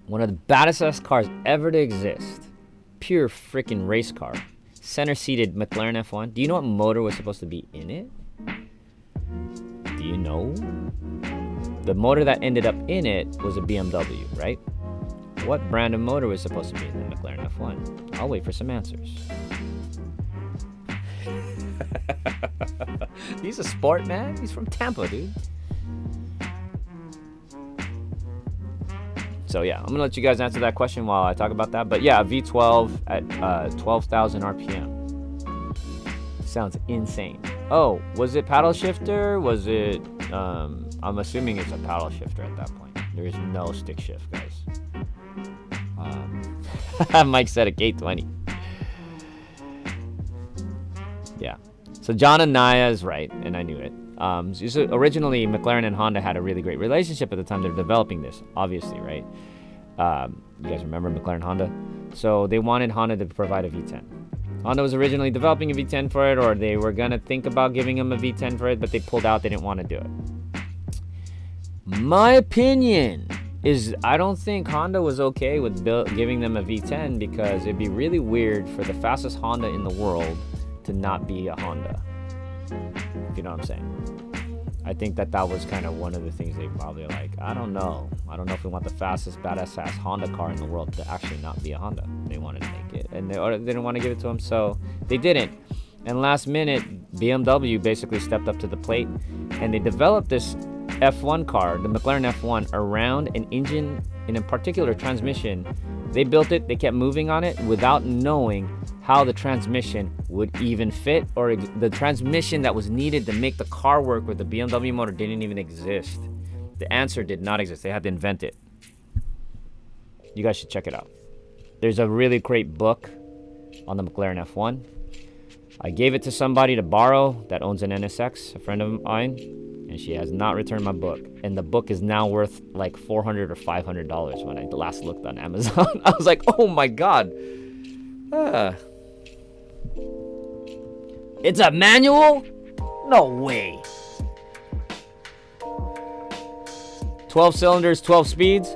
one of the baddest cars ever to exist, pure freaking race car, center-seated McLaren F1. Do you know what motor was supposed to be in it? Do you know? The motor that ended up in it was a BMW, right? What brand of motor was supposed to be in the McLaren F1? I'll wait for some answers. He's a sport man. He's from Tampa, dude. So yeah, I'm gonna let you guys answer that question while I talk about that. But yeah, V12 at 12,000 RPM. Sounds insane. Oh, was it paddle shifter? Was it? I'm assuming it's a paddle shifter at that point. There is no stick shift, guys. Mike said a K20. Yeah. So John Anaya is right, and I knew it. So originally, McLaren and Honda had a really great relationship at the time they were developing this, obviously, right? You guys remember McLaren Honda? So they wanted Honda to provide a V10. Honda was originally developing a V10 for it, or they were going to think about giving them a V10 for it, but they pulled out. They didn't want to do it. My opinion is I don't think Honda was okay with giving them a V10 because it'd be really weird for the fastest Honda in the world to not be a Honda. If you know what I'm saying. I think that was kind of one of the things they probably like. I don't know if we want the fastest badass ass Honda car in the world to actually not be a Honda. They wanted to make it, and they didn't want to give it to them, so they didn't. And last minute, BMW basically stepped up to the plate, and they developed this F1 car, the McLaren F1, around an engine, in a particular transmission. They built it, they kept moving on it without knowing how the transmission would even fit, or the transmission that was needed to make the car work with the BMW motor didn't even exist. The answer did not exist. They had to invent it. You guys should check it out. There's a really great book on the McLaren F1. I gave it to somebody to borrow that owns an NSX, a friend of mine, and she has not returned my book. And the book is now worth like $400 or $500 when I last looked on Amazon. I was like, oh my God. It's a manual? No way. 12 cylinders, 12 speeds.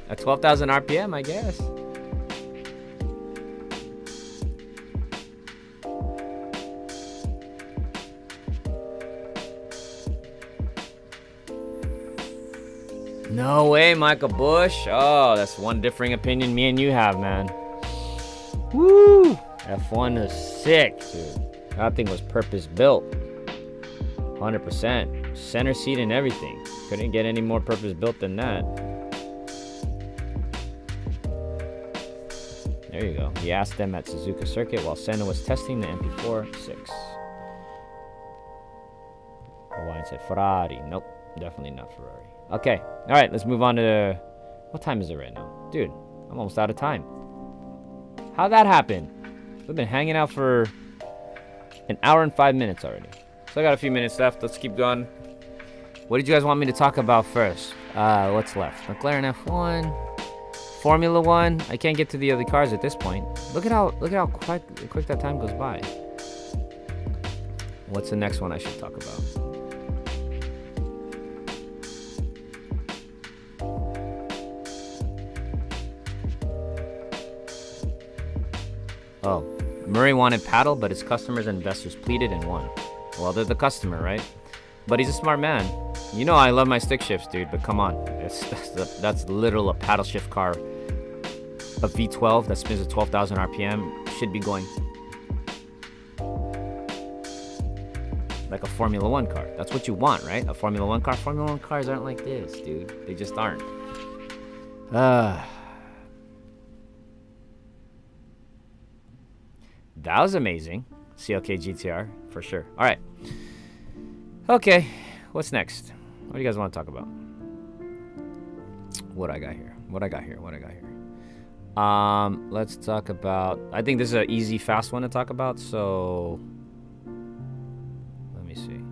At 12,000 RPM, I guess. No way, Michael Bush. Oh, that's one differing opinion me and you have, man. Woo! F1 is sick, dude. That thing was purpose built. 100%. Center seat and everything. Couldn't get any more purpose built than that. There you go. He asked them at Suzuka Circuit while Senna was testing the MP4-6. Hawaiian said Ferrari. Nope, definitely not Ferrari. Okay, all right, let's move on to... What time is it right now? Dude, I'm almost out of time. How'd that happen? We've been hanging out for an hour and 5 minutes already. So I got a few minutes left. Let's keep going. What did you guys want me to talk about first? What's left? McLaren F1, Formula One. I can't get to the other cars at this point. Look at how quick that time goes by. What's the next one I should talk about? Oh, Murray wanted paddle, but his customers and investors pleaded and won. Well, they're the customer, right? But he's a smart man. You know I love my stick shifts, dude, but come on. That's literal a paddle shift car. A V12 that spins at 12,000 RPM should be going like a Formula One car. That's what you want, right? A Formula One car. Formula One cars aren't like this, dude. They just aren't. That was amazing. CLK GTR, for sure. All right. Okay, what's next? What do you guys want to talk about? What I got here? Let's talk about... I think this is an easy, fast one to talk about, so... Let me see.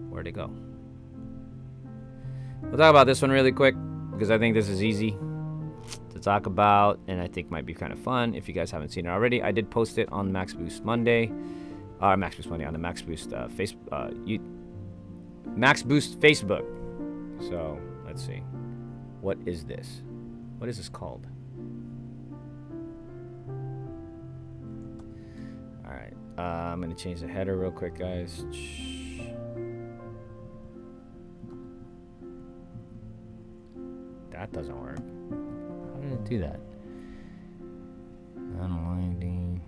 Where'd it go? We'll talk about this one really quick, because I think this is easy to talk about, and I think might be kind of fun if you guys haven't seen it already. I did post it on Max Boost Monday, on the Max Boost Max Boost Facebook. So let's see, what is this? What is this called? All right, I'm gonna change the header real quick, guys. That doesn't work. How did it do that? Unwinding.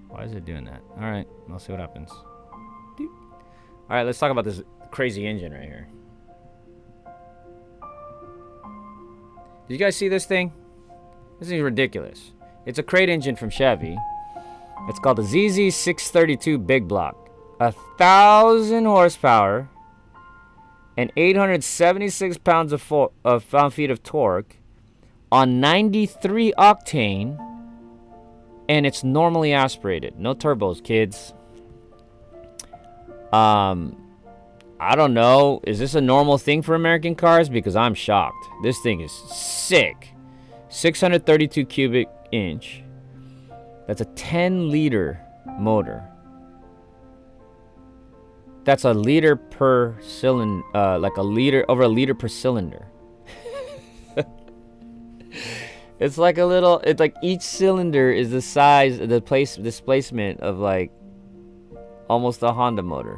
Why is it doing that? All right, I'll see what happens. All right, let's talk about this crazy engine right here. Did you guys see this thing? This thing is ridiculous. It's a crate engine from Chevy. It's called the ZZ632 Big Block. 1,000 horsepower and 876 pounds of pound-feet of torque on 93 octane, and it's normally aspirated. No turbos, kids. I don't know. Is this a normal thing for American cars? Because I'm shocked. This thing is sick. 632 cubic inch. That's a 10-liter motor. That's a liter per cylinder, over a liter per cylinder. It's like it's like each cylinder is the size, displacement of like almost a Honda motor.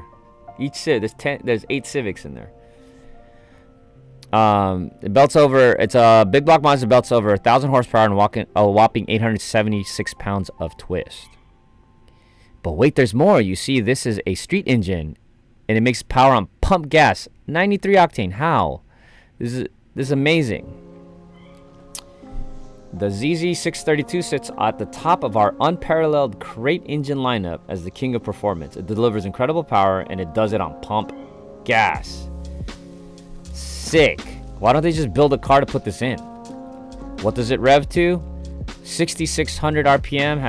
There's 8 Civics in there. It's a big block monster, belts over 1,000 horsepower and a whopping 876 pounds of twist. But wait, there's more. You see, this is a street engine, and it makes power on pump gas, 93 octane. How? This is amazing. The ZZ632 sits at the top of our unparalleled crate engine lineup as the king of performance. It delivers incredible power, and it does it on pump gas. Sick. Why don't they just build a car to put this in? What does it rev to? 6,600 RPM.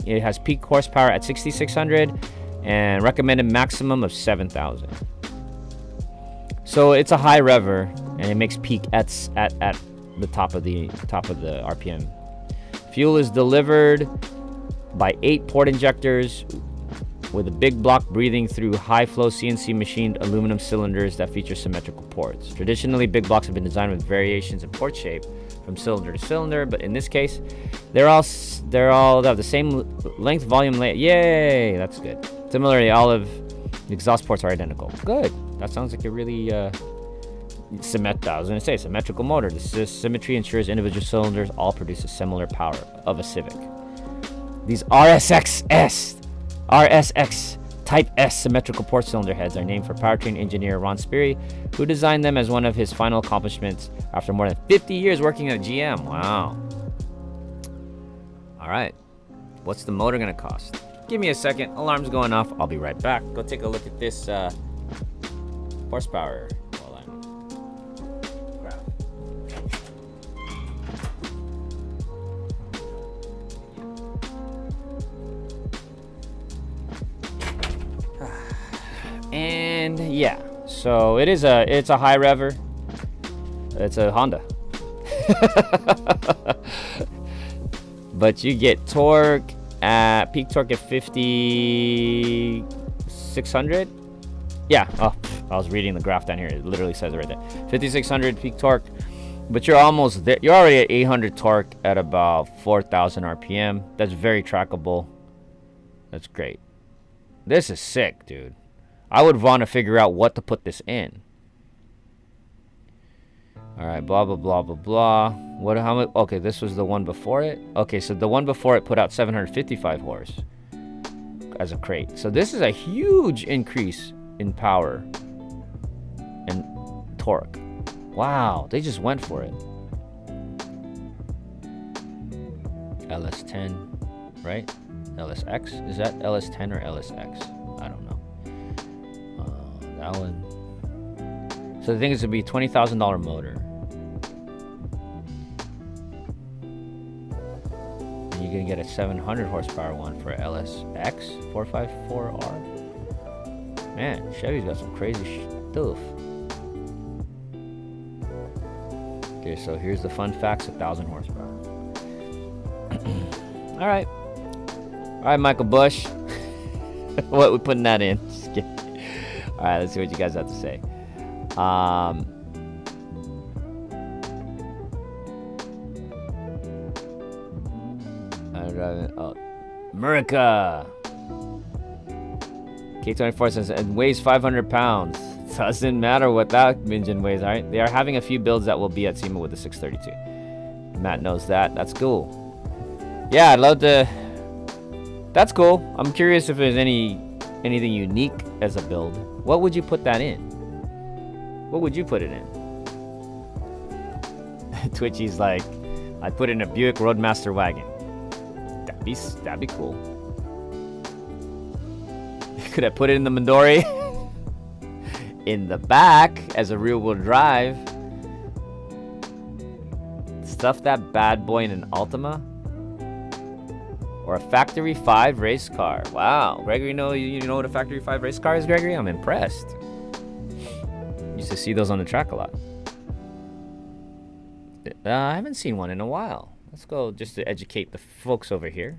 It has peak horsepower at 6,600 and recommended maximum of 7,000. So it's a high rever, and it makes peak at the top of the RPM. Fuel is delivered by 8 port injectors with a big block breathing through high-flow CNC machined aluminum cylinders that feature symmetrical ports. Traditionally, big blocks have been designed with variations in port shape from cylinder to cylinder, but in this case, they have the same length, volume, yay, that's good. Similarly, all of the exhaust ports are identical. Good. That sounds like a really symmetrical motor. This symmetry ensures individual cylinders all produce a similar power of a Civic. These RSX Type S symmetrical port cylinder heads are named for powertrain engineer Ron Sperry, who designed them as one of his final accomplishments after more than 50 years working at GM. Wow. All right. What's the motor going to cost? Give me a second. Alarm's going off. I'll be right back. Go take a look at this horsepower. Hold on. Grab. And yeah, so it's a high rever. It's a Honda. But you get torque at peak torque at 5,600. Yeah, I was reading the graph down here. It literally says it right there. 5,600 peak torque, but you're almost there. You're already at 800 torque at about 4,000 RPM. That's very trackable. That's great. This is sick, dude. I would want to figure out what to put this in. All right, blah, blah, blah, blah, blah. How much? Okay, this was the one before it. Okay, so the one before it put out 755 horse as a crate. So this is a huge increase in power and torque. Wow, they just went for it. LS10, right? LSX? Is that LS10 or LSX? I don't know. That one. So the thing is, to be $20,000 motor. And you're gonna get a 700 horsepower one for LSX 454R. Man, Chevy's got some crazy stuff. Okay, so here's the fun facts: 1,000 horsepower. All right, Michael Bush. What we putting that in? Just kidding. All right, let's see what you guys have to say. America. K24 says it weighs 500 pounds. Doesn't matter what that engine weighs. All right, they are having a few builds that will be at SEMA with the 632. Matt knows that. That's cool. Yeah, I'd love to. That's cool. I'm curious if there's anything unique as a build. What would you put that in? What would you put it in? Twitchy's like, I'd put it in a Buick Roadmaster wagon. That'd be cool. Could I put it in the Midori? In the back as a rear-wheel drive. Stuff that bad boy in an Altima. Or a Factory 5 race car. Wow. Gregory, you know what a Factory 5 race car is, Gregory? I'm impressed. Used to see those on the track a lot. I haven't seen one in a while. Let's go just to educate the folks over here.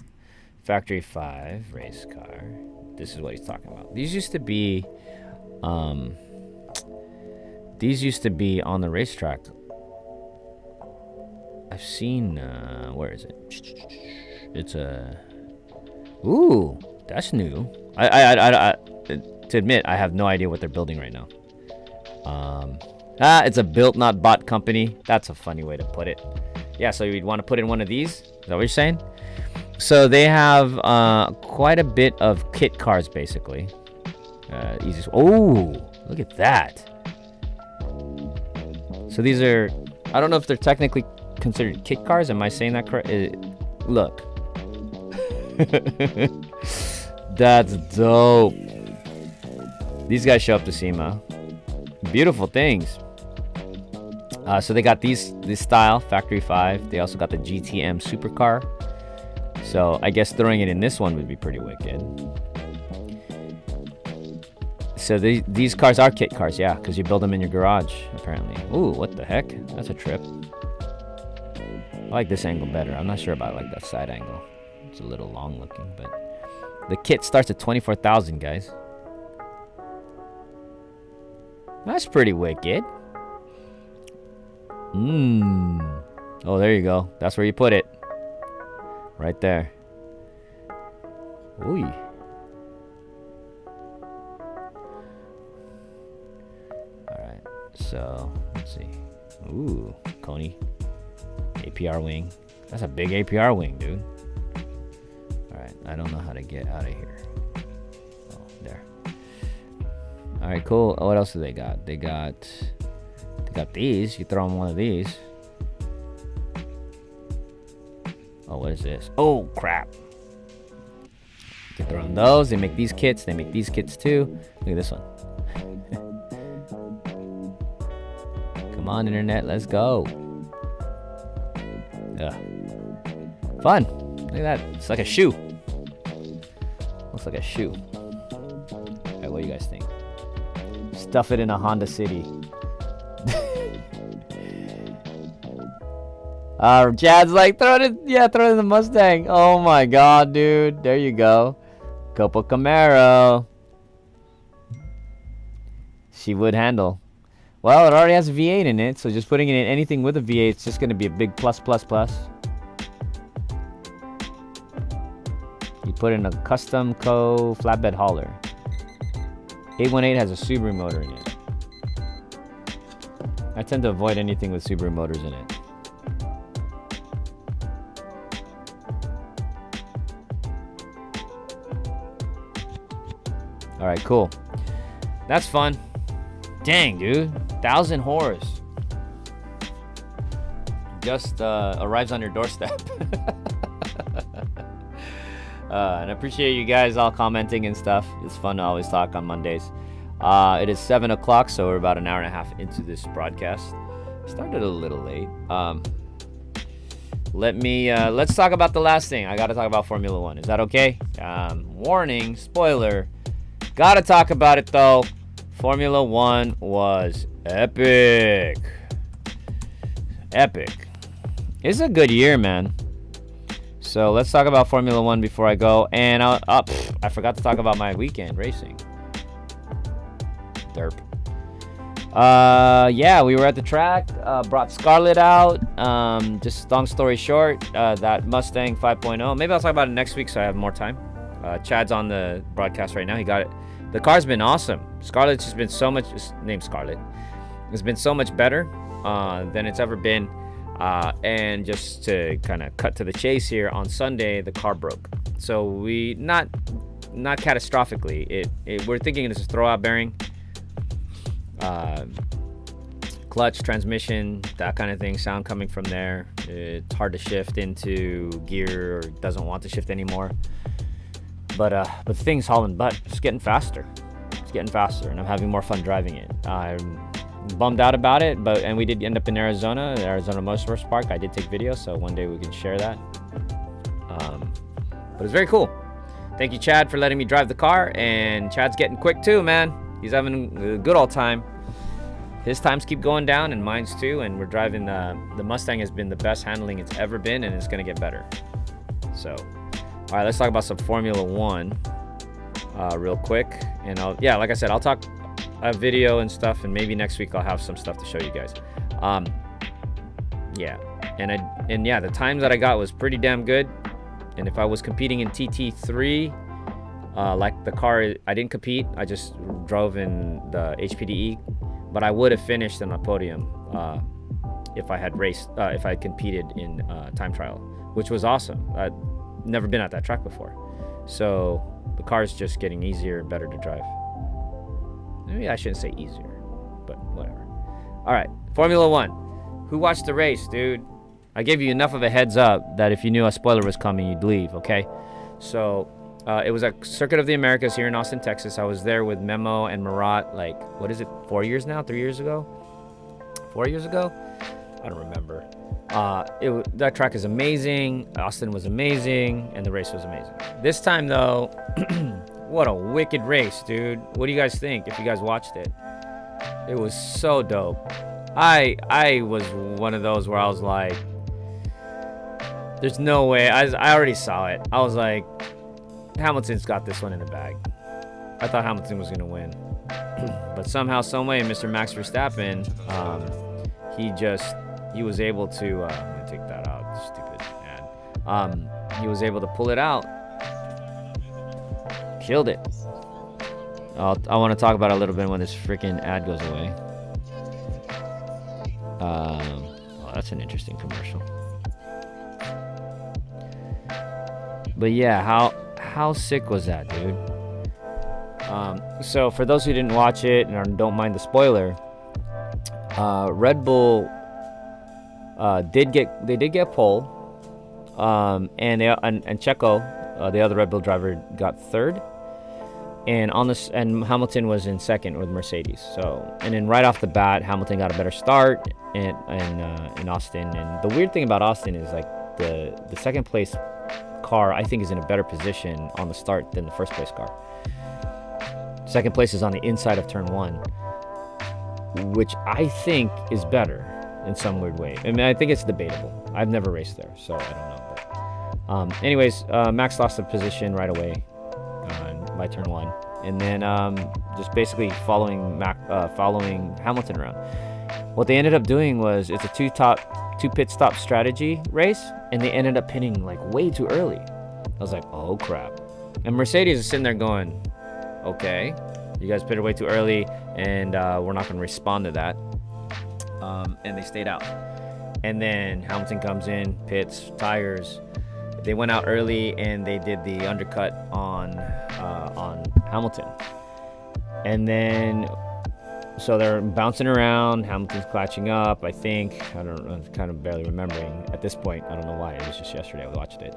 Factory 5 race car. This is what he's talking about. These used to be on the racetrack. I've seen where is it? It's a ooh, that's new. I to admit, I have no idea what they're building right now. It's a built not bought company. That's a funny way to put it. Yeah, so you'd want to put in one of these. Is that what you're saying? So they have quite a bit of kit cars, basically. Oh, look at that. So these are, I don't know if they're technically considered kit cars. Am I saying that correct? Look. That's dope. These guys show up to SEMA. Beautiful things. So they got this style, Factory 5. They also got the GTM supercar. So I guess throwing it in this one would be pretty wicked. So these cars are kit cars, yeah, because you build them in your garage, apparently. Ooh, what the heck? That's a trip. I like this angle better. I'm not sure about like that side angle. It's a little long looking, but the kit starts at 24,000, guys. That's pretty wicked. Oh, there you go. That's where you put it. Right there. Ooh. Alright, so let's see. Ooh, Coney. APR wing. That's a big APR wing, dude. Alright, I don't know how to get out of here. Oh, there. Alright, cool. Oh, what else do they got? They got these. You throw on one of these. Oh, what is this? Oh, crap. You can throw on those. They make these kits. They make these kits too. Look at this one. Come on, internet. Let's go. Yeah. Fun. Look at that. It's like a shoe. Looks like a shoe. Alright, what do you guys think? Stuff it in a Honda City. Chad's like, throw it in the Mustang. Oh my god, dude. There you go. Couple Camaro. She would handle. Well, it already has a V8 in it, so just putting it in anything with a V8, it's just going to be a big plus, plus, plus. You put in a custom flatbed hauler. 818 has a Subaru motor in it. I tend to avoid anything with Subaru motors in it. Alright, cool. That's fun. Dang, dude. 1,000 horse. Just arrives on your doorstep. And I appreciate you guys all commenting and stuff. It's fun to always talk on Mondays. It is 7 o'clock, so we're about an hour and a half into this broadcast. Started a little late. Let's talk about the last thing. I got to talk about Formula One. Is that okay? Warning, spoiler. Gotta talk about it though. Formula One was epic. Epic. It's a good year, man. So let's talk about Formula One before I go. And I forgot to talk about my weekend racing. Derp. Yeah, we were at the track. Brought Scarlett out. Just long story short, that Mustang 5.0. Maybe I'll talk about it next week so I have more time. Chad's on the broadcast right now. He got it. The car's been awesome. Scarlett's just been so much. Named Scarlett. It's been so much better than it's ever been. And just to kind of cut to the chase here, on Sunday the car broke. So we not catastrophically. We're thinking it's a throwout bearing. Clutch, transmission, that kind of thing. Sound coming from there. It's hard to shift into gear, or doesn't want to shift anymore. But the thing's hauling butt. It's getting faster. It's getting faster, and I'm having more fun driving it. I'm bummed out about it, and we did end up in Arizona Motorsports Park. I did take video, so one day we can share that. But it's very cool. Thank you, Chad, for letting me drive the car, and Chad's getting quick too, man. He's having a good old time. His times keep going down, and mine's too, and we're driving the Mustang has been the best handling it's ever been, and it's gonna get better. So, all right, let's talk about some Formula One real quick. And like I said, I'll talk a video and stuff, and maybe next week I'll have some stuff to show you guys. The times that I got was pretty damn good. And if I was competing in TT3, like the car, I didn't compete. I just drove in the HPDE, but I would have finished on the podium if I had raced, if I had competed in time trial, which was awesome. I'd never been at that track before, so the car is just getting easier and better to drive. Maybe I shouldn't say easier, but whatever. All right, Formula One. Who watched the race, dude? I gave you enough of a heads up that if you knew a spoiler was coming, you'd leave, okay? So it was at Circuit of the Americas here in Austin, Texas. I was there with Memo and Murat, 4 years now? 3 years ago? 4 years ago? I don't remember. That track is amazing. Austin was amazing, and the race was amazing. This time, though, What a wicked race, dude. What do you guys think if you guys watched it? It was so dope. I was one of those where I was like, there's no way. I already saw it. I was like, Hamilton's got this one in the bag. I thought Hamilton was going to win. But somehow, some way, Mr. Max Verstappen, he was able to, I'm going to take that out, stupid ad. He was able to pull it out. Killed it. I want to talk about it a little bit when this freaking ad goes away. Oh, that's an interesting commercial. But yeah, how sick was that, dude? So for those who didn't watch it and don't mind the spoiler, Red Bull did get pole, and Checo, the other Red Bull driver, got third, and Hamilton was in second with Mercedes. So, and then right off the bat, Hamilton got a better start in Austin. And the weird thing about Austin is like the second place car, I think, is in a better position on the start than the first place car. Second place is on the inside of turn 1, which I think is better in some weird way. I mean, I think it's debatable. I've never raced there, so I don't know. But, anyways, Max lost the position right away by turn 1, and then just basically following Hamilton around. What they ended up doing was it's a two pit stop strategy race, and they ended up pitting like way too early. I was like, oh crap. And Mercedes is sitting there going, okay, you guys pitted way too early, and we're not going to respond to that. And they stayed out. And then Hamilton comes in, pits, tires. They went out early, and they did the undercut on Hamilton. And then, so they're bouncing around. Hamilton's catching up, I think. I'm kind of barely remembering at this point. I don't know why. It was just yesterday I watched it.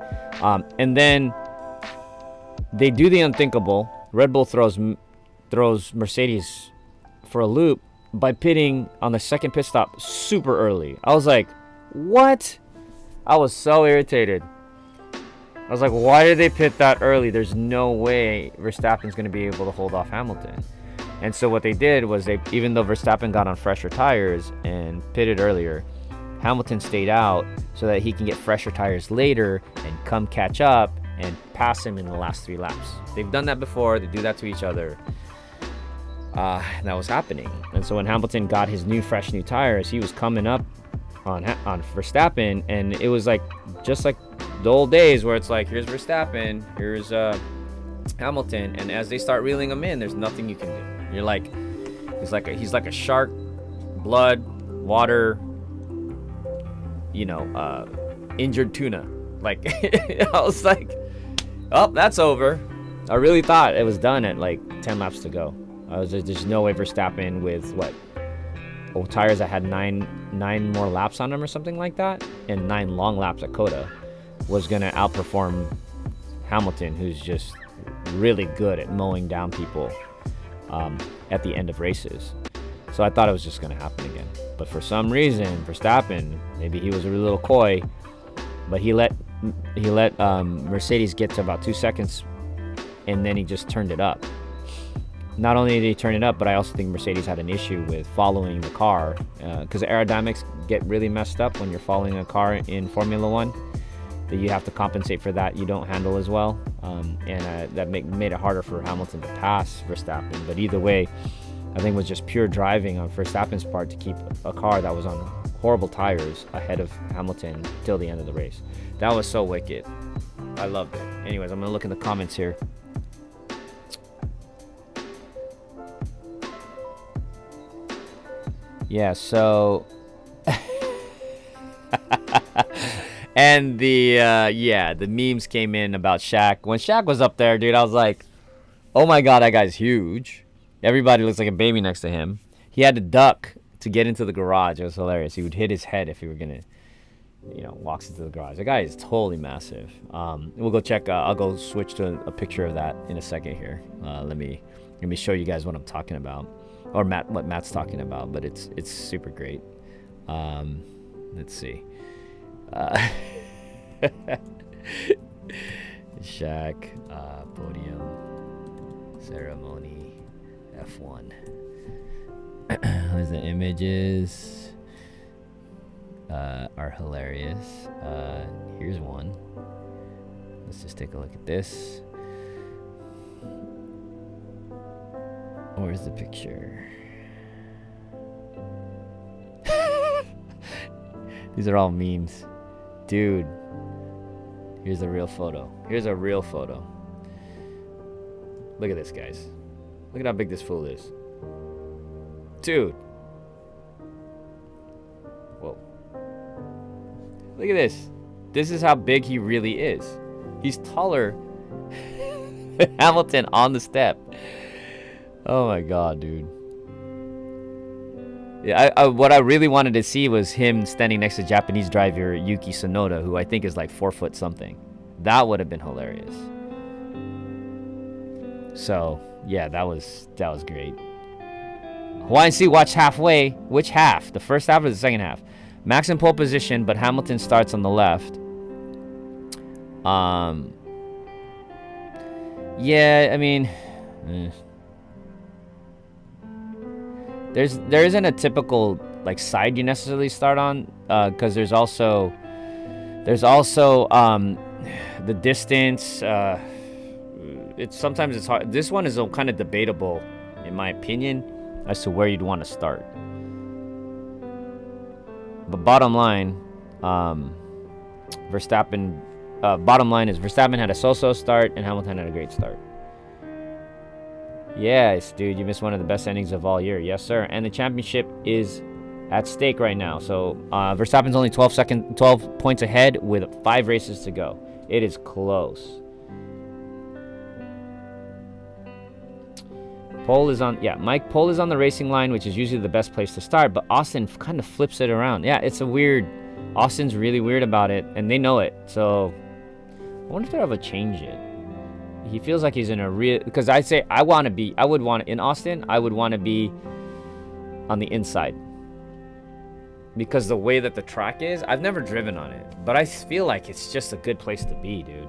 And then they do the unthinkable. Red Bull throws Mercedes for a loop by pitting on the second pit stop super early. I was like, what? I was so irritated. I was like, why did they pit that early? There's no way Verstappen's going to be able to hold off Hamilton. And so what they did was even though Verstappen got on fresher tires and pitted earlier, Hamilton stayed out so that he can get fresher tires later and come catch up and pass him in the last 3 laps. They've done that before. They do that to each other. And that was happening. And so when Hamilton got his fresh new tires, he was coming up on Verstappen, and it was like just like the old days where it's like, here's Verstappen, here's Hamilton, and as they start reeling him in, there's nothing you can do. You're like, he's like a shark, blood, water, injured tuna. Like, I was like, oh, that's over. I really thought it was done at like 10 laps to go. There's no way Verstappen with tires that had nine more laps on them or something like that, and 9 long laps at Coda, was gonna outperform Hamilton, who's just really good at mowing down people at the end of races. So I thought it was just gonna happen again. But for some reason, Verstappen, maybe he was a little coy, but he let Mercedes get to about 2 seconds, and then he just turned it up. Not only did he turn it up, but I also think Mercedes had an issue with following the car, because aerodynamics get really messed up when you're following a car in Formula One. That you have to compensate for that you don't handle as well, and that made it harder for Hamilton to pass Verstappen. But either way, I think it was just pure driving on Verstappen's part to keep a car that was on horrible tires ahead of Hamilton till the end of the race. That was so wicked. I loved it. Anyways, I'm gonna look in the comments here. Yeah, so and the memes came in about Shaq. When Shaq was up there, dude, I was like, oh my god, that guy's huge. Everybody looks like a baby next to him. He had to duck to get into the garage. It was hilarious. He would hit his head if he were gonna, walks into the garage. The guy is totally massive. We'll go check. I'll go switch to a picture of that in a second here. Let me show you guys what I'm talking about, or what Matt's talking about. But it's super great. Let's see. Shaq podium. ceremony F1. As the images are hilarious. Here's one. Let's just take a look at this. Where's the picture? These are all memes. Dude. Here's a real photo. Here's a real photo. Look at this, guys. Look at how big this fool is. Dude. Whoa. Look at this. This is how big he really is. He's taller than Hamilton on the step. Oh my god, dude. Yeah, what I really wanted to see was him standing next to Japanese driver Yuki Tsunoda, who I think is like 4 foot something. That would have been hilarious. So yeah, that was great. Hawaiian C watched halfway. Which half? The first half or the second half? Max in pole position, but Hamilton starts on the left. Yeah, I mean, there isn't a typical like side you necessarily start on, because there's also the distance. Sometimes it's hard. This one is kind of debatable, in my opinion, as to where you'd want to start. But bottom line, Verstappen. Bottom line is Verstappen had a so-so start and Hamilton had a great start. Yes, dude, you missed one of the best endings of all year. Yes, sir. And the championship is at stake right now. So Verstappen's only 12 points ahead with 5 races to go. It is close. Pole is on, yeah, Mike, pole is on the racing line, which is usually the best place to start, but Austin kind of flips it around. Yeah, it's a weird, Austin's really weird about it, and they know it. So I wonder if they'll ever change it. He feels like he's in a real, because I would want in Austin, I would want to be on the inside. Because the way that the track is, I've never driven on it, but I feel like it's just a good place to be, dude.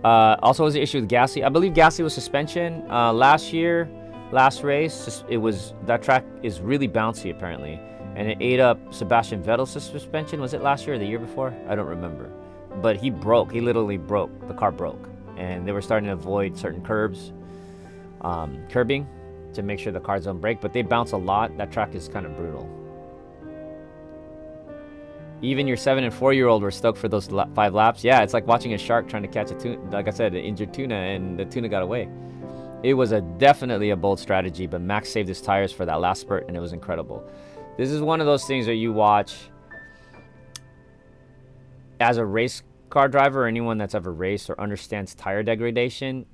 Also was the issue with Gasly. I believe Gasly was suspension. Last race, that track is really bouncy apparently. And it ate up Sebastian Vettel's suspension. Was it last year or the year before? I don't remember. But he literally broke. The car broke. And they were starting to avoid certain curbing to make sure the cars don't break. But they bounce a lot. That track is kind of brutal. Even your 7 and 4-year-old were stoked for those 5 laps. Yeah, it's like watching a shark trying to catch a tuna. Like I said, an injured tuna, and the tuna got away. It was definitely a bold strategy, but Max saved his tires for that last spurt, and it was incredible. This is one of those things that you watch as a race car driver or anyone that's ever raced or understands tire degradation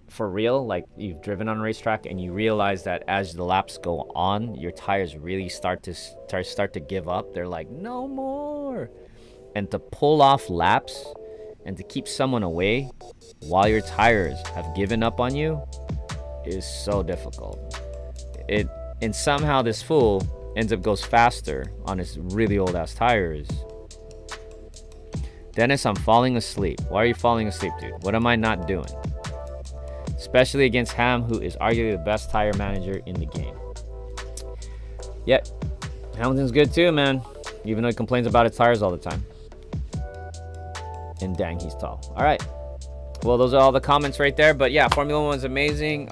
for real. Like, you've driven on a racetrack and you realize that as the laps go on, your tires really start to give up. They're like, no more. And to pull off laps and to keep someone away while your tires have given up on you is so difficult. And somehow this fool ends up goes faster on his really old ass tires. Dennis, I'm falling asleep. Why are you falling asleep, dude? What am I not doing? Especially against Ham, who is arguably the best tire manager in the game. Yep, Hamilton's good too, man. Even though he complains about his tires all the time. And dang, he's tall. All right. Well, those are all the comments right there. But yeah, Formula One is amazing.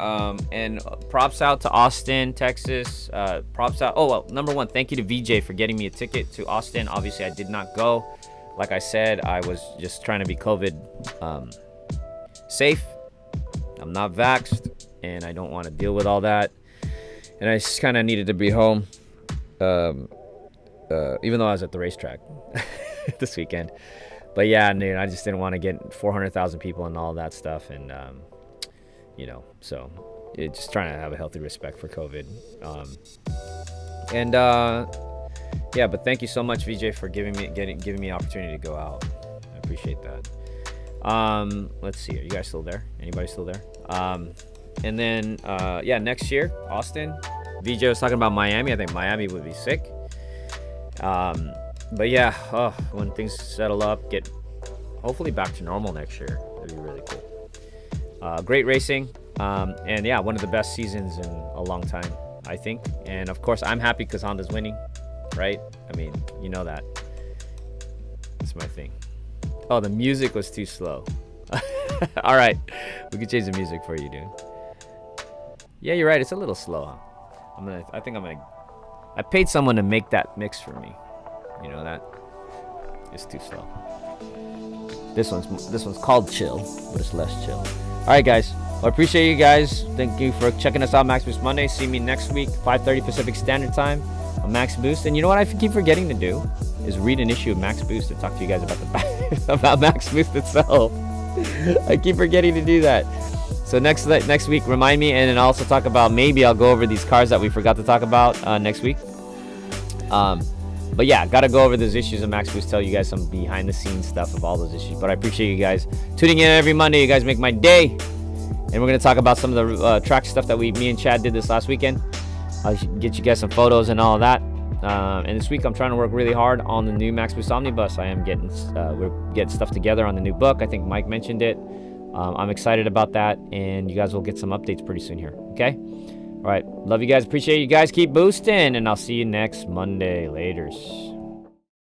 And props out to Austin, Texas. Props out. Oh, well, number one, thank you to VJ for getting me a ticket to Austin. Obviously, I did not go. Like I said, I was just trying to be COVID safe. I'm not vaxxed, and I don't want to deal with all that. And I just kind of needed to be home, even though I was at the racetrack this weekend. But yeah, dude, I just didn't want to get 400,000 people and all that stuff. And, so just trying to have a healthy respect for COVID. Yeah, but thank you so much, VJ, for giving me the opportunity to go out. I appreciate that. Let's see. Are you guys still there? Anybody still there? And then, yeah, next year, Austin. VJ was talking about Miami. I think Miami would be sick. But yeah, when things settle up, get hopefully back to normal next year. That'd be really cool. Great racing. And yeah, one of the best seasons in a long time, I think. And of course, I'm happy because Honda's winning, right? I mean, you know that. That's my thing. Oh, the music was too slow. All right, we can change the music for you, dude. Yeah, you're right. It's a little slow. Huh? I paid someone to make that mix for me. You know that? It's too slow. This one's called chill, but it's less chill. All right, guys. Well, I appreciate you guys. Thank you for checking us out, Max Boost Monday. See me next week, 5:30 Pacific Standard Time on Max Boost. And you know what I keep forgetting to do is read an issue of Max Boost to talk to you guys about about Max Boost itself. I keep forgetting to do that. So next week, remind me, and then also talk about, maybe I'll go over these cars that we forgot to talk about next week. But yeah, gotta go over those issues of Max Boost, tell you guys some behind the scenes stuff of all those issues. But I appreciate you guys tuning in every Monday. You guys make my day. And we're gonna talk about some of the track stuff that me and Chad did this last weekend. I'll get you guys some photos and all of that. And this week I'm trying to work really hard on the new Max Boost Omnibus. We're getting stuff together on the new book. I think Mike mentioned it. I'm excited about that, and you guys will get some updates pretty soon here. Okay? All right. Love you guys. Appreciate you guys. Keep boosting, and I'll see you next Monday. Laters.